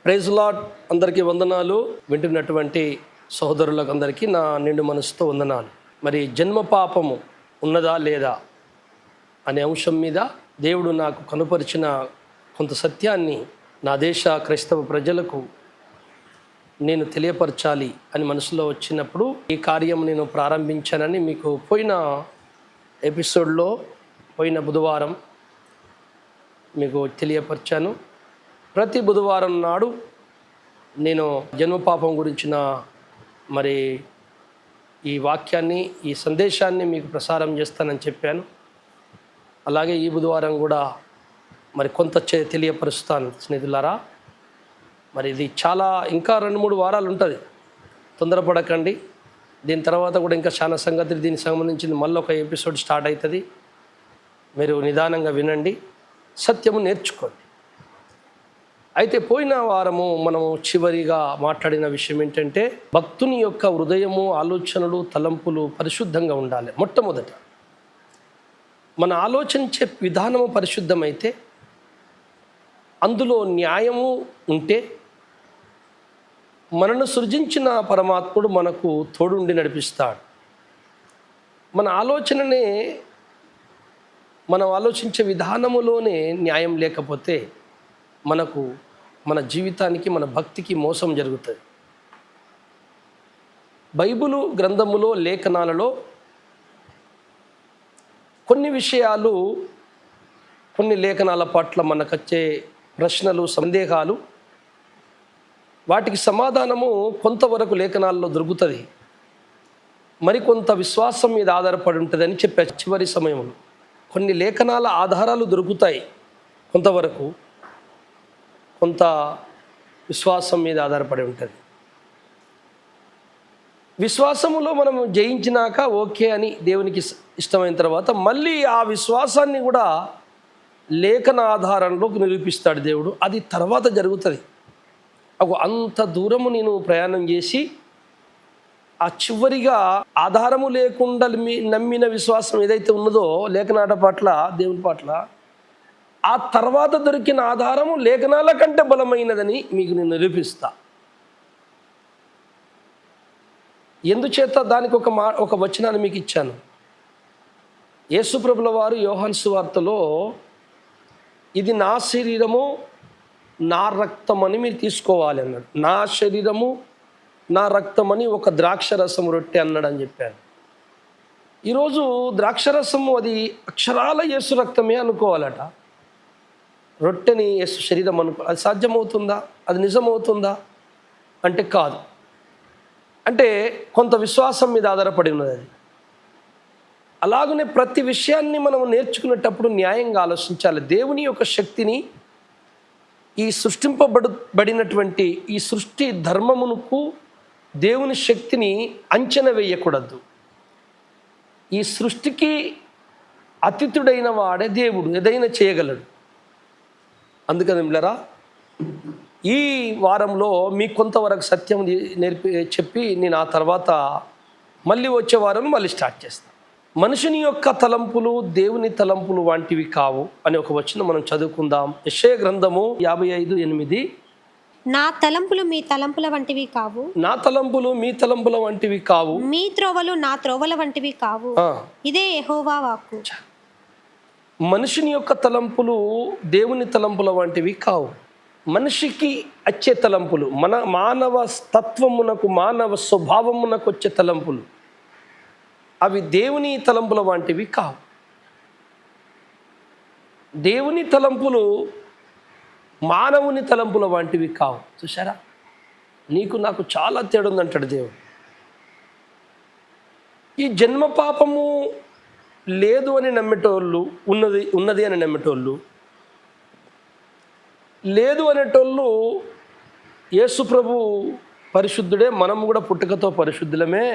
Praise lord. అందరికీ వందనాలు. వింటున్నటువంటి సహోదరులకు అందరికీ నా నిండు మనసుతో వందనాలు. మరి జన్మ పాపము ఉన్నదా లేదా అనే అంశం మీద దేవుడు నాకు కనుపరిచిన కొంత సత్యాన్ని నా దేశ క్రైస్తవ ప్రజలకు నేను తెలియపరచాలి అని మనసులో వచ్చినప్పుడు ఈ కార్యం నేను ప్రారంభించానని మీకు పోయిన ఎపిసోడ్లో పోయిన బుధవారం మీకు తెలియపరిచాను. ప్రతి బుధవారం నాడు నేను జన్మపాపం గురించిన మరి ఈ వాక్యాన్ని, ఈ సందేశాన్ని మీకు ప్రసారం చేస్తానని చెప్పాను. అలాగే ఈ బుధవారం కూడా మరి కొంత తెలియపరుస్తాను స్నేహితులారా. మరి ఇది చాలా ఇంకా 2-3 వారాలు ఉంటుంది, తొందరపడకండి. దీని తర్వాత కూడా ఇంకా చాలా సంగతులు దీనికి సంబంధించింది మళ్ళీ ఒక ఎపిసోడ్ స్టార్ట్ అవుతుంది. మీరు నిదానంగా వినండి, సత్యము నేర్చుకోండి. అయితే పోయిన వారము మనము చివరిగా మాట్లాడిన విషయం ఏంటంటే, భక్తుని యొక్క హృదయము, ఆలోచనలు, తలంపులు పరిశుద్ధంగా ఉండాలి. మొట్టమొదట మన ఆలోచించే విధానము పరిశుద్ధమైతే, అందులో న్యాయము ఉంటే, మనను సృజించిన పరమాత్ముడు మనకు తోడుండి నడిపిస్తాడు. మన ఆలోచననే, మనం ఆలోచించే విధానములోనే న్యాయం లేకపోతే మనకు, మన జీవితానికి, మన భక్తికి మోసం జరుగుతుంది. బైబిలు గ్రంథములో, లేఖనాలలో కొన్ని విషయాలు, కొన్ని లేఖనాల పట్ల మనకొచ్చే ప్రశ్నలు, సందేహాలు, వాటికి సమాధానము కొంతవరకు లేఖనాల్లో దొరుకుతుంది, మరికొంత విశ్వాసం మీద ఆధారపడి ఉంటుందని చెప్పే చివరి సమయంలో కొన్ని లేఖనాల ఆధారాలు దొరుకుతాయి, కొంతవరకు కొంత విశ్వాసం మీద ఆధారపడి ఉంటుంది. విశ్వాసములో మనం జయించినాక ఓకే అని దేవునికి ఇష్టమైన తర్వాత మళ్ళీ ఆ విశ్వాసాన్ని కూడా లేఖన ఆధారంలో నిరూపిస్తాడు దేవుడు. అది తర్వాత జరుగుతుంది. అంత దూరము నేను ప్రయాణం చేసి ఆ చివరిగా ఆధారము లేకుండా నమ్మిన విశ్వాసం ఏదైతే ఉన్నదో లేఖనాట పట్ల, దేవుని పట్ల, ఆ తర్వాత దొరికిన ఆధారము లేఖనాల కంటే బలమైనదని మీకు నేను నిరూపిస్తా. ఎందుచేత దానికి ఒక వచనాన్ని మీకు ఇచ్చాను. యేసుప్రభుల వారు యోహాను సువార్తలో, ఇది నా శరీరము, నా రక్తమని మీరు తీసుకోవాలి అన్నాడు. నా శరీరము, నా రక్తమని ఒక ద్రాక్షరసం రొట్టె అన్నాడు అని చెప్పాను. ఈరోజు ద్రాక్షరసము అది అక్షరాల యేసు రక్తమే అనుకోవాలట. రొట్టెని యేసు శరీరం అనుకో, అది సాధ్యమవుతుందా? అది నిజమవుతుందా అంటే కాదు. అంటే కొంత విశ్వాసం మీద ఆధారపడి ఉన్నది అది. అలాగనే ప్రతి విషయాన్ని మనం నేర్చుకునేటప్పుడు న్యాయంగా ఆలోచించాలి. దేవుని యొక్క శక్తిని, ఈ సృష్టింపబడినటువంటి ఈ సృష్టి ధర్మమునకు దేవుని శక్తిని అంచనా వేయకూడదు. ఈ సృష్టికి అతిథుడైన వాడే దేవుడు, ఏదైనా చేయగలడు. అందుకని మిమ్మల్ని ఈ వారంలో మీకు కొంతవరకు సత్యం చెప్పి నేను ఆ తర్వాత మళ్ళీ వచ్చే వారం మళ్ళీ స్టార్ట్ చేస్తాను. మనుషుని యొక్క తలంపులు దేవుని తలంపులు వంటివి కావు అని ఒక వచనం మనం చదువుకుందాం. యెషయా గ్రంథము 55:8. నా తలంపులు మీ తలంపుల వంటివి కావు, నా తలంపులు మీ తలంపుల వంటివి కావు, మీ త్రోవలు నా త్రోవల వంటివి కావు, ఇదే యెహోవా వాక్కు. మనుషుని యొక్క తలంపులు దేవుని తలంపుల వంటివి కావు. మనిషికి వచ్చే తలంపులు, మన మానవ తత్వమునకు, మానవ స్వభావమునకు వచ్చే తలంపులు, అవి దేవుని తలంపుల వంటివి కావు. దేవుని తలంపులు మానవుని తలంపుల వంటివి కావు. చూసారా, నీకు నాకు చాలా తేడా ఉందంటాడు దేవుడు. ఈ జన్మ పాపము లేదు అని నమ్మేటోళ్ళు, ఉన్నది అని నమ్మేటోళ్ళు, లేదు అనేటోళ్ళు యేసు ప్రభు పరిశుద్ధుడే, మనం కూడా పుట్టుకతో పరిశుద్ధులమే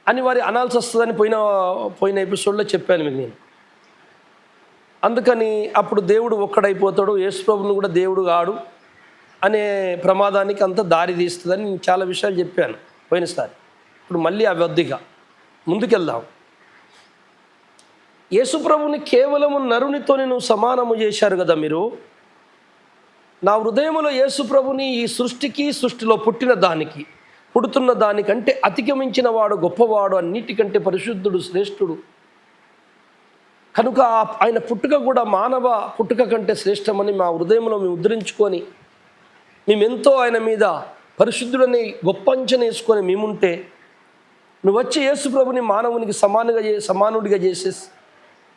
అని వారి అనాల్సి వస్తుందని పోయిన ఎపిసోడ్లో చెప్పాను మీకు నేను. అందుకని అప్పుడు దేవుడు ఒక్కడైపోతాడు, యేసు ప్రభుని కూడా దేవుడు కాడు అనే ప్రమాదానికి అంత దారి తీస్తుందని నేను చాలా విషయాలు చెప్పాను పోయినసారి. ఇప్పుడు మళ్ళీ అవి వద్దిగా ముందుకెళ్దాం. యేసుప్రభుని కేవలము నరునితో నువ్వు సమానము చేశారు కదా మీరు. నా హృదయంలో యేసు ప్రభుని ఈ సృష్టికి, సృష్టిలో పుట్టిన దానికి, పుడుతున్న దానికంటే అధిగమించిన వాడు గొప్పవాడు, అన్నిటికంటే పరిశుద్ధుడు, శ్రేష్ఠుడు. కనుక ఆయన పుట్టుక కూడా మానవ పుట్టుక కంటే శ్రేష్టమని మా హృదయంలో మేము ఉద్ధరించుకొని, మేమెంతో ఆయన మీద పరిశుద్ధుడని గొప్ప అంచనా వేసుకొని మేముంటే, నువ్వు వచ్చి యేసు ప్రభుని మానవునికి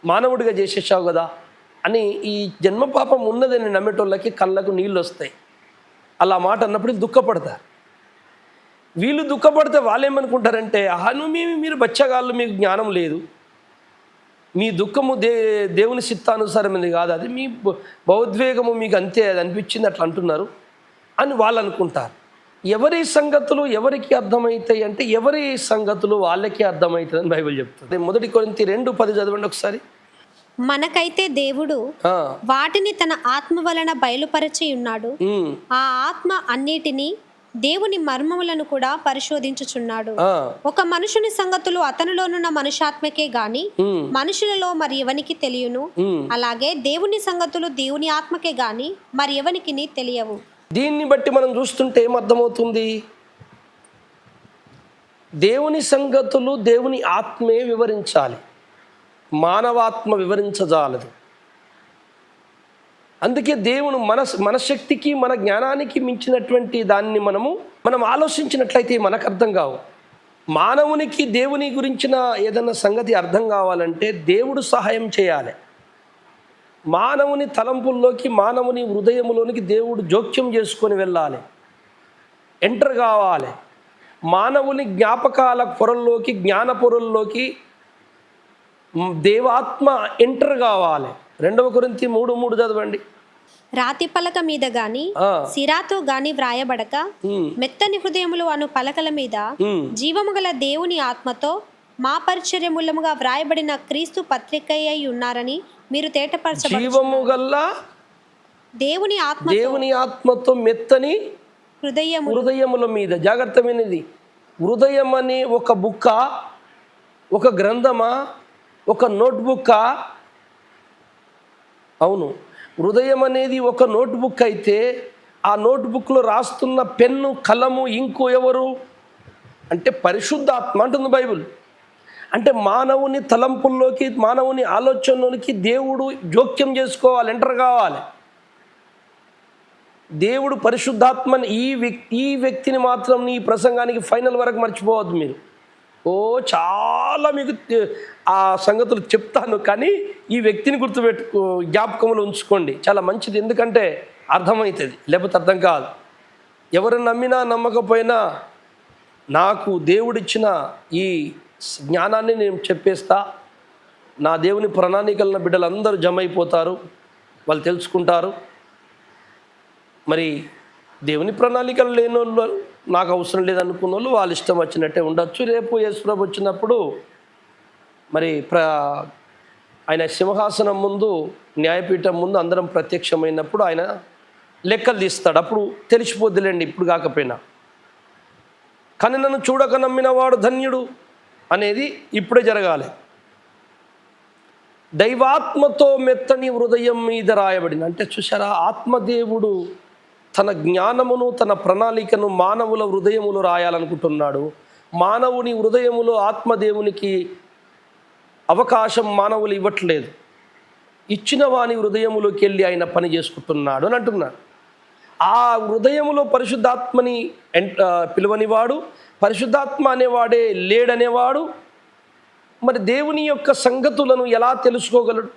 మానవుడిగా చేసేసావు కదా అని ఈ జన్మ పాపం ఉన్నదని నమ్మేటోళ్ళకి కళ్ళకు నీళ్ళు వస్తాయి. అలా మాట అన్నప్పుడు దుఃఖపడతారు. వీళ్ళు దుఃఖపడితే వాళ్ళు ఏమనుకుంటారంటే, మీరు బచ్చగాళ్ళు, మీకు జ్ఞానం లేదు, మీ దుఃఖము దేవుని చిత్తానుసారమైనది కాదు, అది మీ భావోద్వేగము మీకు అంతే, అది అనిపించింది అట్లా అంటున్నారు అని వాళ్ళు అనుకుంటారు. ఎవరి సంగతులు ఎవరికి అర్థమవుతాయి అంటే, ఎవరి సంగతులు వాళ్ళకి అర్థమవుతుంది అని బైబిల్ చెప్తుంది. 1 కొరింథీ 2:10 చదవండి ఒకసారి. మనకైతే దేవుడు వాటిని తన ఆత్మ వలన బయలుపరచి ఉన్నాడు. ఆ ఆత్మ అన్నిటినీ, దేవుని మర్మములను కూడా పరిశోధించుచున్నాడు. ఒక మనుషుని సంగతులు అతనిలోనున్న మనుష్యాత్మకే గాని మనుషులలో మరి ఎవనికి తెలియను. అలాగే దేవుని సంగతులు దేవుని ఆత్మకే గాని మరి ఎవనికి తెలియవు. దీన్ని బట్టి మనం చూస్తుంటే ఏమర్థమవుతుంది? దేవుని సంగతులు దేవుని ఆత్మే వివరించాలి, మానవాత్మ వివరించజాలదు. అందుకే దేవుడు మన శక్తికి, మన జ్ఞానానికి మించినటువంటి దాన్ని మనం ఆలోచించినట్లయితే మనకు అర్థం కావు. మానవునికి దేవుని గురించిన ఏదన్నా సంగతి అర్థం కావాలంటే దేవుడు సహాయం చేయాలి. మానవుని తలంపుల్లోకి, మానవుని హృదయంలోనికి దేవుడు జోక్యం చేసుకొని వెళ్ళాలి, ఎంటర్ కావాలి. మానవుని జ్ఞాపకాల పొరల్లోకి, జ్ఞాన పొరల్లోకి దేవాత్మ ఎంటర్ కావాలి. 2 కొరింథీ 3:3 చదవండి. రాతి పలక మీద గాని సిరాతో గాని వ్రాయబడక మెత్తని హృదయములు అను పలకల మీద జీవము గల దేవుని ఆత్మతో మా పరిచర్యములముగా వ్రాయబడిన క్రీస్తు పత్రికయ్యి ఉన్నారని మీరు తేటపరచబడు. జీవము గల దేవుని ఆత్మతో మెత్తని హృదయముల మీద. జాగ్రత్తమైనది. హృదయం అనే ఒక బుక్క, ఒక గ్రంథమా, ఒక నోట్బుక్కా? అవును, హృదయం అనేది ఒక నోట్బుక్ అయితే ఆ నోట్బుక్లో రాస్తున్న పెన్ను, కలము, ఇంకు ఎవరు అంటే పరిశుద్ధాత్మ అంటుంది బైబిల్. అంటే మానవుని తలంపుల్లోకి, మానవుని ఆలోచనలోకి దేవుడు జోక్యం చేసుకోవాలి, ఎంటర్ కావాలి. దేవుడు పరిశుద్ధాత్మని ఈ వ్యక్తిని మాత్రం ఈ ప్రసంగానికి ఫైనల్ వరకు మర్చిపోవద్దు మీరు. చాలా మీకు ఆ సంగతులు చెప్తాను, కానీ ఈ వ్యక్తిని జ్ఞాపకంలో ఉంచుకోండి, చాలా మంచిది. ఎందుకంటే అర్థమవుతుంది, లేకపోతే అర్థం కాదు. ఎవరు నమ్మినా నమ్మకపోయినా నాకు దేవుడిచ్చిన ఈ జ్ఞానాన్ని నేను చెప్పేస్తా. నా దేవుని ప్రణాళికలను బిడ్డలందరూ జమ అయిపోతారు, వాళ్ళు తెలుసుకుంటారు. మరి దేవుని ప్రణాళికలు లేని వాళ్ళు, నాకు అవసరం లేదనుకున్న వాళ్ళు వాళ్ళ ఇష్టం వచ్చినట్టే ఉండొచ్చు. రేపు యేసుప్రభు వచ్చినప్పుడు మరి ఆయన సింహాసనం ముందు, న్యాయపీఠం ముందు అందరం ప్రత్యక్షమైనప్పుడు ఆయన లెక్కలు తీస్తాడు. అప్పుడు తెలిసిపోద్దులేండి, ఇప్పుడు కాకపోయినా. కానీ నన్ను చూడక నమ్మినవాడు ధన్యుడు అనేది ఇప్పుడే జరగాలి. దైవాత్మతో మెత్తని హృదయం మీద రాయబడింది అంటే చూసారా, ఆత్మదేవుడు తన జ్ఞానమును, తన ప్రణాళికను మానవుల హృదయములో రాయాలనుకుంటున్నాడు. మానవుని హృదయములో ఆత్మదేవునికి అవకాశం మానవులు ఇవ్వట్లేదు. ఇచ్చిన వాని హృదయములోకి వెళ్ళి ఆయన పని చేసుకుంటున్నాడు అని అంటున్నాడు. ఆ హృదయములో పరిశుద్ధాత్మని పిలువనివాడు, పరిశుద్ధాత్మ అనేవాడే లేడనేవాడు మరి దేవుని యొక్క సంగతులను ఎలా తెలుసుకోగలడు?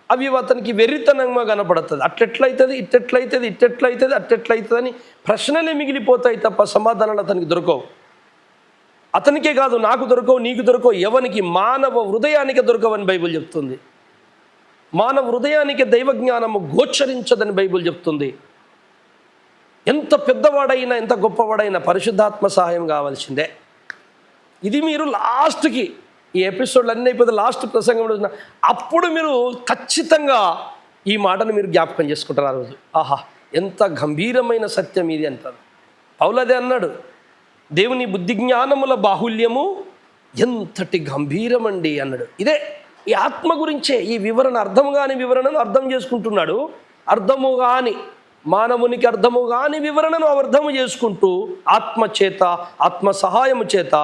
అవి అతనికి వెర్రితనంగా కనపడుతుంది. అట్టెట్లయితుంది, అట్టెట్లయితుంది అని ప్రశ్నలే మిగిలిపోతాయి తప్ప సమాధానాలు అతనికి దొరకవు. అతనికే కాదు, నాకు దొరకవు, నీకు దొరకవు, ఎవరికి? మానవ హృదయానికి దొరకవని బైబిల్ చెప్తుంది. మానవ హృదయానికి దైవజ్ఞానము గోచరించదని బైబిల్ చెప్తుంది. ఎంత పెద్దవాడైనా, ఎంత గొప్పవాడైనా పరిశుద్ధాత్మ సహాయం కావాల్సిందే. ఇది మీరు లాస్ట్కి, ఈ ఎపిసోడ్లు అన్నీ అయిపోతే లాస్ట్ ప్రసంగం అప్పుడు మీరు ఖచ్చితంగా ఈ మాటను మీరు జ్ఞాపకం చేసుకుంటారు. ఆ రోజు ఆహా ఎంత గంభీరమైన సత్యం ఇది అంటారు. పౌలదే అన్నాడు, దేవుని బుద్ధి జ్ఞానముల బాహుల్యము ఎంతటి గంభీరమండి అన్నాడు. ఇదే ఈ ఆత్మ గురించే ఈ వివరణ, అర్థం కాని వివరణను అర్థం చేసుకుంటున్నాడు. అర్థము కాని మానవునికి అర్థము కాని వివరణను అర్థము చేసుకుంటూ ఆత్మచేత ఆత్మ సహాయము చేత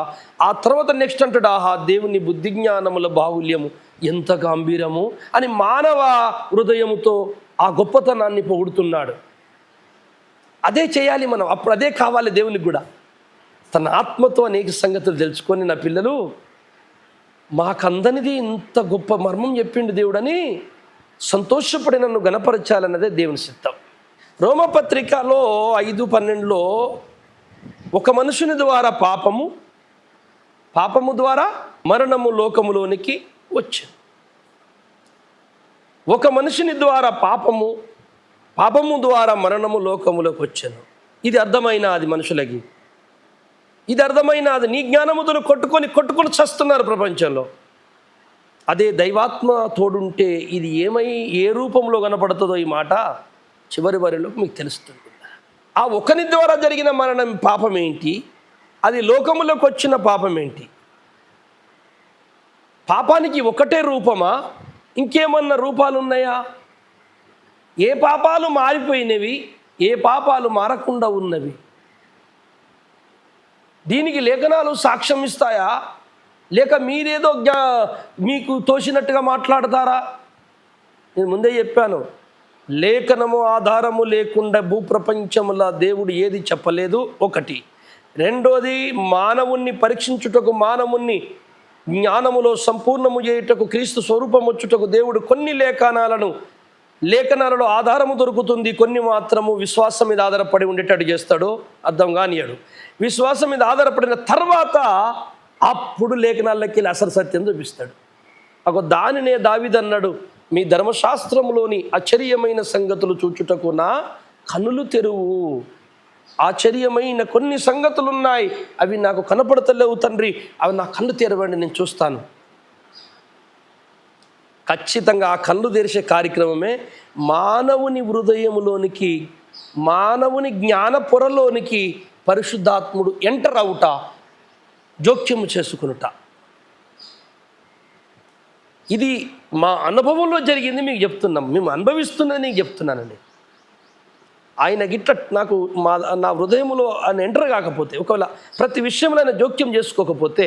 ఆ తర్వాత నెక్స్ట్ అంటాడు, ఆహా దేవుని బుద్ధి జ్ఞానముల బాహుల్యము ఎంత గంభీరము అని మానవ హృదయముతో ఆ గొప్పతనాన్ని పొగుడుతున్నాడు. అదే చేయాలి మనం, అప్పుడు అదే కావాలి దేవునికి కూడా. తన ఆత్మతో అనేక సంగతులు తెలుసుకొని నా పిల్లలు మాకందనిది ఇంత గొప్ప మర్మం చెప్పిండు దేవుడని సంతోషపడి నన్ను గణపరచాలన్నదే దేవుని చిత్తం. రోమపత్రికలో 5:12 ఒక మనుషుని ద్వారా పాపము ద్వారా మరణము లోకములోనికి వచ్చింది. ఒక మనుషుని ద్వారా పాపము ద్వారా మరణము లోకములోకి వచ్చాను. ఇది అర్థమైనది మనుషులకి, ఇది అర్థమైనది. నీ జ్ఞానముతో కొట్టుకొని చస్తున్నారు ప్రపంచంలో. అదే దైవాత్మ తోడుంటే ఇది ఏ రూపంలో కనపడుతుందో ఈ మాట చివరి వరిలో మీకు తెలుస్తుంది. ఆ ఒకని ద్వారా జరిగిన మరణం పాపం ఏంటి, అది లోకములోకి వచ్చిన పాపం ఏంటి? పాపానికి ఒకటే రూపమా, ఇంకేమన్నా రూపాలు ఉన్నాయా? ఏ పాపాలు మారిపోయినవి, ఏ పాపాలు మారకుండా ఉన్నవి? దీనికి లేఖనాలు సాక్ష్యం ఇస్తాయా, లేక మీరేదో మీకు తోచినట్టుగా మాట్లాడతారా? నేను ముందే చెప్పాను, లేఖనము ఆధారము లేకుండా భూప్రపంచముల దేవుడు ఏది చెప్పలేదు. ఒకటి. రెండోది, మానవుణ్ణి పరీక్షించుటకు, మానవుణ్ణి జ్ఞానములో సంపూర్ణము చేయుటకు, క్రీస్తు స్వరూపం వచ్చుటకు దేవుడు కొన్ని లేఖనాలలో ఆధారము దొరుకుతుంది, కొన్ని మాత్రము విశ్వాసం మీద ఆధారపడి ఉండేటట్టు చేస్తాడు, అర్థం కానియాడు. విశ్వాసం మీద ఆధారపడిన తర్వాత అప్పుడు లేఖనాల్లోకి వెళ్ళి అసలు సత్యం చూపిస్తాడు. దానినే దావీదు అన్నాడు, మీ ధర్మశాస్త్రములోని ఆశ్చర్యమైన సంగతులు చూచుటకు నా కన్నులు తెరువు. ఆశ్చర్యమైన కొన్ని సంగతులు ఉన్నాయి, అవి నాకు కనపడతలేవు తండ్రి, అవి నా కళ్ళు తెరవండి, నేను చూస్తాను. ఖచ్చితంగా ఆ కళ్ళు తెరిచే కార్యక్రమమే మానవుని హృదయములోనికి, మానవుని జ్ఞాన పొరలోనికి పరిశుద్ధాత్ముడు ఎంటర్ అవుట, జోక్యము చేసుకునుట. ఇది మా అనుభవంలో జరిగింది, మీకు చెప్తున్నాం. మేము అనుభవిస్తున్నది నీకు చెప్తున్నానండి. ఆయన గిట్ల నాకు నా హృదయంలో ఆయన ఎంటర్ కాకపోతే, ఒకవేళ ప్రతి విషయంలో ఆయన జోక్యం చేసుకోకపోతే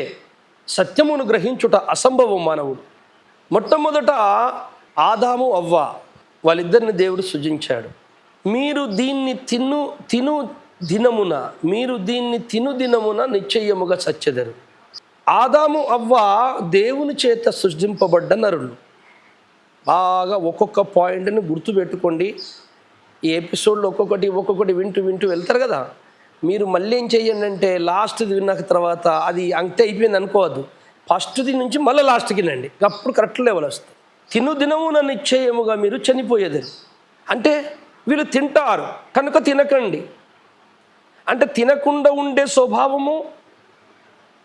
సత్యమును గ్రహించుట అసంభవం మానవుడు. మొట్టమొదట ఆదాము అవ్వ వాళ్ళిద్దరిని దేవుడు సృజించాడు. మీరు దీన్ని తిను దినమున నిశ్చయముగా చచ్చెదరు. ఆదాము అవ్వ దేవుని చేత సృష్టింపబడ్డ నరులు. బాగా ఒక్కొక్క పాయింట్ని గుర్తుపెట్టుకోండి. ఈ ఎపిసోడ్లో ఒక్కొక్కటి వింటూ వెళ్తారు కదా. మీరు మళ్ళీ ఏం చెయ్యండి అంటే, లాస్ట్ది విన్నాక తర్వాత అది అంతే అయిపోయింది అనుకోవద్దు. ఫస్ట్ది నుంచి మళ్ళీ లాస్ట్కి రండి, అప్పుడు కరెక్ట్ లెవెల్ వస్తుంది. దినమున నిశ్చయముగా మీరు చనిపోయేది అంటే, వీళ్ళు తింటారు కనుక తినకండి అంటే, తినకుండా ఉండే స్వభావము,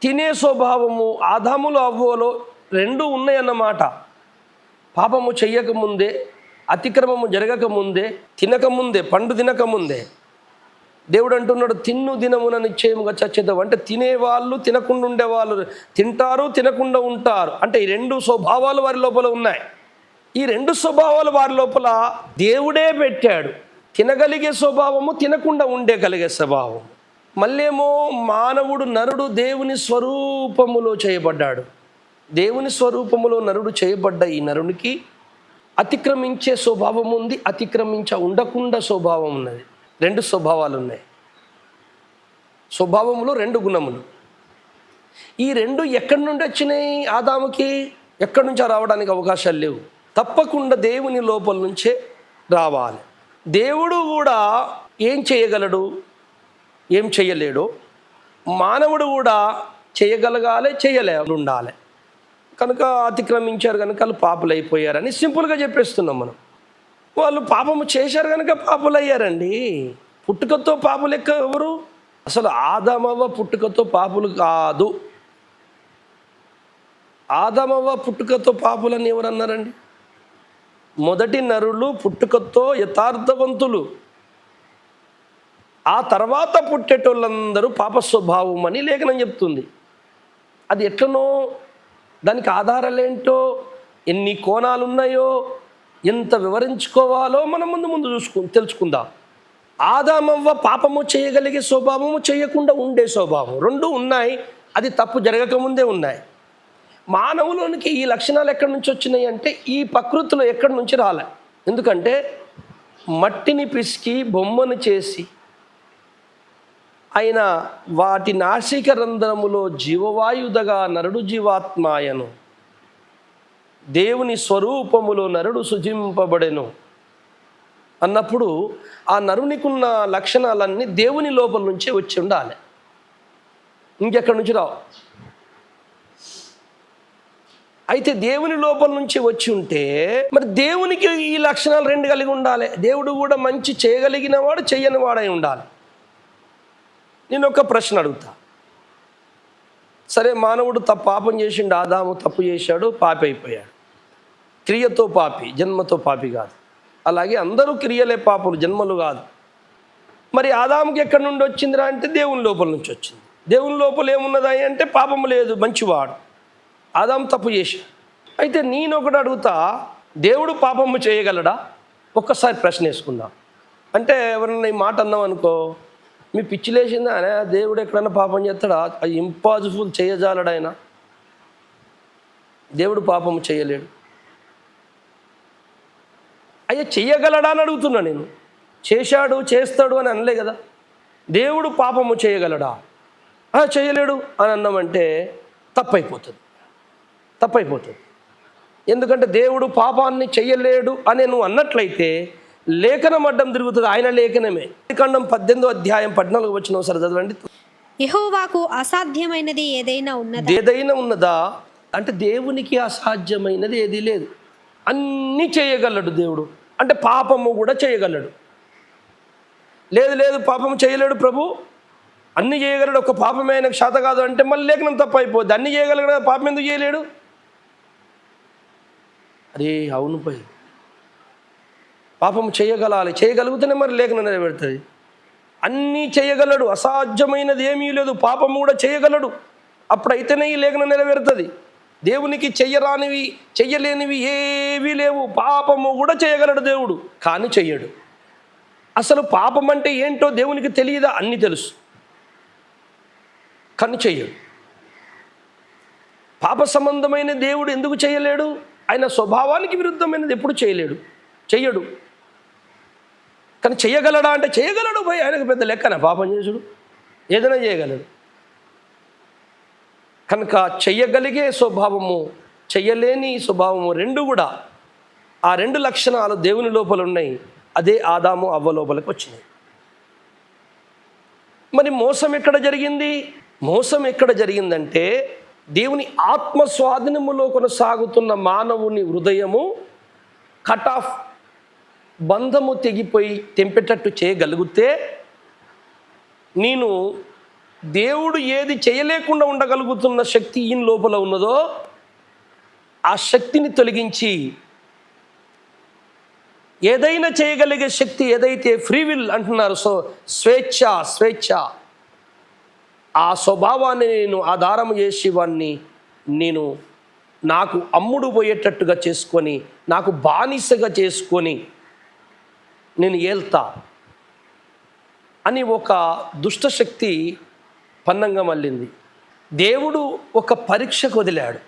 తినే స్వభావము ఆదాములో అవ్వలో రెండు ఉన్నాయన్నమాట. పాపము చెయ్యకముందే, అతిక్రమము జరగకముందే, పండు తినకముందే దేవుడు అంటున్నాడు, దినమున నిశ్చయముగా చచ్చేద్దాం. అంటే తినేవాళ్ళు, తినకుండా ఉండేవాళ్ళు, తింటారు, తినకుండా ఉంటారు. అంటే ఈ రెండు స్వభావాలు వారి లోపల ఉన్నాయి. ఈ రెండు స్వభావాలు వారి లోపల దేవుడే పెట్టాడు. తినగలిగే స్వభావము, తినకుండా ఉండగలిగే స్వభావము. మళ్ళేమో మానవుడు, నరుడు దేవుని స్వరూపములో చేయబడ్డాడు. దేవుని స్వరూపములో నరుడు చేయబడ్డ ఈ నరునికి అతిక్రమించే స్వభావం ఉంది, ఉండకుండా స్వభావం ఉన్నది. రెండు స్వభావాలు ఉన్నాయి. స్వభావంలో రెండు గుణములు. ఈ రెండు ఎక్కడి నుండి వచ్చినాయి ఆదాముకి? ఎక్కడి నుంచి రావడానికి అవకాశాలు లేవు. తప్పకుండా దేవుని లోపల నుంచే రావాలి. దేవుడు కూడా ఏం చేయగలడు, ఏం చేయలేడు, మానవుడు కూడా చేయగలగాలి, ఉండాలి. కనుక అతిక్రమించారు కనుక వాళ్ళు పాపులు అయిపోయారని సింపుల్గా చెప్పేస్తున్నాం మనం. వాళ్ళు పాపము చేశారు కనుక పాపులు అయ్యారండి. పుట్టుకతో పాపులు ఎవరు? అసలు ఆదామవ్వ పుట్టుకతో పాపులు కాదు. ఆదామవ్వ పుట్టుకతో పాపులని ఎవరన్నారండి? మొదటి నరులు పుట్టుకతో యథార్థవంతులు, ఆ తర్వాత పుట్టేటోళ్ళందరూ పాప స్వభావం అని లేఖనం చెప్తుంది. అది ఎట్లనో, దానికి ఆధారాలేంటో, ఎన్ని కోణాలు ఉన్నాయో, ఎంత వివరించుకోవాలో మనం ముందు తెలుసుకుందాం. ఆదామవ్వ పాపము చేయగలిగే స్వభావము, చేయకుండా ఉండే స్వభావం రెండు ఉన్నాయి. అది తప్పు జరగకముందే ఉన్నాయి. మానవులోనికి ఈ లక్షణాలు ఎక్కడి నుంచి వచ్చినాయి అంటే ఈ ప్రకృతిలో ఎక్కడి నుంచి రాలే. ఎందుకంటే మట్టిని పిసికి బొమ్మను చేసి ఆయన వాటి నాసిక రంధ్రములో జీవవాయుదగా నరుడు జీవాత్మాయను, దేవుని స్వరూపములో నరుడు సృజింపబడెను అన్నప్పుడు ఆ నరునికున్న లక్షణాలన్నీ దేవుని లోపల నుంచే వచ్చి ఉండాలి, ఇంకెక్కడి నుంచి రావు. అయితే దేవుని లోపల నుంచి వచ్చి ఉంటే మరి దేవునికి ఈ లక్షణాలు రెండు కలిగి ఉండాలి. దేవుడు కూడా మంచి చేయగలిగిన వాడు, చెయ్యని వాడై ఉండాలి. నేను ఒక ప్రశ్న అడుగుతా. సరే, మానవుడు పాపం చేసిండు, ఆదాము తప్పు చేశాడు, పాపి అయిపోయాడు. క్రియతో పాపి, జన్మతో పాపి కాదు. అలాగే అందరూ క్రియలే పాపులు, జన్మలు కాదు. మరి ఆదాముకి ఎక్కడి నుండి వచ్చిందిరా అంటే దేవుని లోపల నుంచి వచ్చింది. దేవుని లోపల ఏమున్నదా అంటే పాపము లేదు, మంచివాడు. ఆదాము తప్పు చేశాడు. అయితే నేను ఒకటి అడుగుతా, దేవుడు పాపము చేయగలడా? ఒక్కసారి ప్రశ్న వేసుకుందాం. అంటే ఎవరన్నా ఈ మాట అన్నాం అనుకో, మీ పిచ్చి లేచిందా అనే, దేవుడు ఎక్కడన్నా పాపం చేస్తాడా? అది ఇంపాసిబుల్, చేయజాలడైనా. దేవుడు పాపము చేయలేడు. అయ్యా చెయ్యగలడా అని అడుగుతున్నా నేను. చేశాడు, చేస్తాడు అని అనలే కదా. దేవుడు పాపము చేయగలడా? చేయలేడు అని అన్నామంటే తప్పైపోతుంది. ఎందుకంటే దేవుడు పాపాన్ని చెయ్యలేడు అని నువ్వు అన్నట్లయితే లేఖనం అడ్డం తిరుగుతుంది. ఆయన లేఖనమే. ఖండం 18వ అధ్యాయం 14వ వచనం ఒకసారి చదవండి. యెహోవాకు అసాధ్యమైనది ఏదైనా ఉన్నదా అంటే దేవునికి అసాధ్యమైనది ఏదీ లేదు. అన్నీ చేయగలడు దేవుడు. అంటే పాపము కూడా చేయగలడు. లేదు పాపము చేయలేడు ప్రభు, అన్నీ చేయగలడు, ఒక పాపమే ఆయనకు శాత కాదు అంటే మళ్ళీ లేఖనం తప్పు అయిపోద్ది. అన్నీ చేయగలడు, పాపం ఎందుకు చేయలేడు? అరే అవును పోయి పాపం చేయగలిగితేనే మరి లేఖనం నెరవేరుతుంది. అన్నీ చేయగలడు, అసాధ్యమైనది ఏమీ లేదు, పాపము కూడా చేయగలడు. అప్పుడైతేనే ఈ లేఖనం నెరవేరుతుంది. దేవునికి చెయ్యరానివి, చెయ్యలేనివి ఏవీ లేవు. పాపము కూడా చేయగలడు దేవుడు, కానీ చెయ్యడు. అసలు పాపం అంటే ఏంటో దేవునికి తెలియదా? అన్నీ తెలుసు, కానీ చెయ్యడు. పాప సంబంధమైన దేవుడు ఎందుకు చేయలేడు? ఆయన స్వభావానికి విరుద్ధమైనది ఎప్పుడు చెయ్యడు. కానీ చెయ్యగలడా అంటే చేయగలడు. పోయి ఆయనకు పెద్ద లెక్కన పాపం చేసుడు, ఏదైనా చేయగలడు. కనుక చెయ్యగలిగే స్వభావము, చెయ్యలేని స్వభావము రెండు కూడా, ఆ రెండు లక్షణాలు దేవుని లోపల ఉన్నాయి. అదే ఆదాము అవ్వ లోపలికి వచ్చినాయి. మరి మోసం ఎక్కడ జరిగిందంటే దేవుని ఆత్మ స్వాధీనములో కొనసాగుతున్న మానవుని హృదయము కట్ ఆఫ్, బంధము తెగిపోయి తెంపేటట్టు చేయగలిగితే, నేను దేవుడు ఏది చేయలేకుండా ఉండగలుగుతున్న శక్తి ఈయన లోపల ఉన్నదో ఆ శక్తిని తొలగించి ఏదైనా చేయగలిగే శక్తి ఏదైతే ఫ్రీ విల్ అంటున్నారు, సో స్వేచ్ఛ, ఆ స్వభావాన్ని నేను ఆధారం చేసి వాడిని నేను నాకు అమ్ముడు పోయేటట్టుగా చేసుకొని, నాకు బానిసగా చేసుకొని నేను ఏల్తా అని ఒక దుష్టశక్తి పన్నంగా మళ్ళింది. దేవుడు ఒక పరీక్షకు వదిలాడు.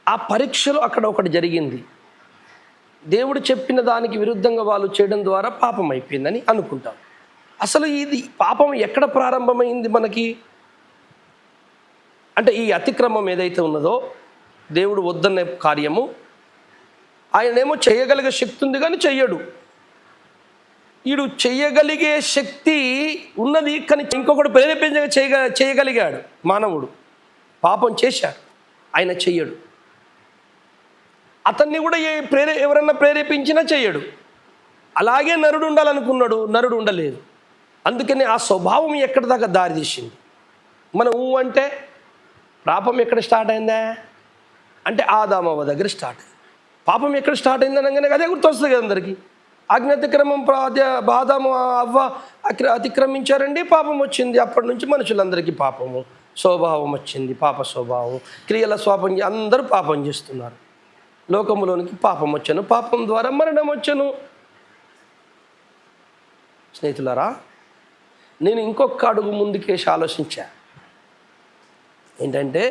ఆ పరీక్షలో అక్కడ ఒకటి జరిగింది. దేవుడు చెప్పిన దానికి విరుద్ధంగా వాళ్ళు చేయడం ద్వారా పాపం అయిపోయిందని అనుకుంటాం. అసలు ఇది పాపం ఎక్కడ ప్రారంభమైంది మనకి అంటే, ఈ అతిక్రమం ఏదైతే ఉన్నదో, దేవుడు వద్దనే కార్యము, ఆయనేమో చేయగలిగే శక్తి ఉంది కానీ చెయ్యడు. వీడు చేయగలిగే శక్తి ఉన్నది కానీ ఇంకొకటి ప్రేరేపించగా చేయగలిగాడు. మానవుడు పాపం చేశాడు, ఆయన చెయ్యడు. అతన్ని కూడా ఎవరన్నా ప్రేరేపించినా చెయ్యడు. అలాగే నరుడు ఉండాలనుకున్నాడు, నరుడు ఉండలేదు. అందుకని ఆ స్వభావం ఎక్కడి దాకా దారి తీసింది. మనం అంటే పాపం ఎక్కడ స్టార్ట్ అయిందా అంటే ఆదామవ్వ దగ్గర స్టార్ట్ అయింది. పాపం ఎక్కడ స్టార్ట్ అయింది అనగానే అదే గుర్తొస్తుంది కదా అందరికీ. అతిక్రమం, ఆదాము అవ్వ అతిక్రమించారండి, పాపం వచ్చింది. అప్పటి నుంచి మనుషులందరికీ పాపము స్వభావం వచ్చింది, పాప స్వభావం, క్రియల స్వాపం, అందరూ పాపం చేస్తున్నారు. లోకములోనికి పాపం వచ్చాను, పాపం ద్వారా మరణం వచ్చాను. స్నేహితులారా, నేను ఇంకొక అడుగు ముందుకేసి ఆలోచించా. ఏంటంటే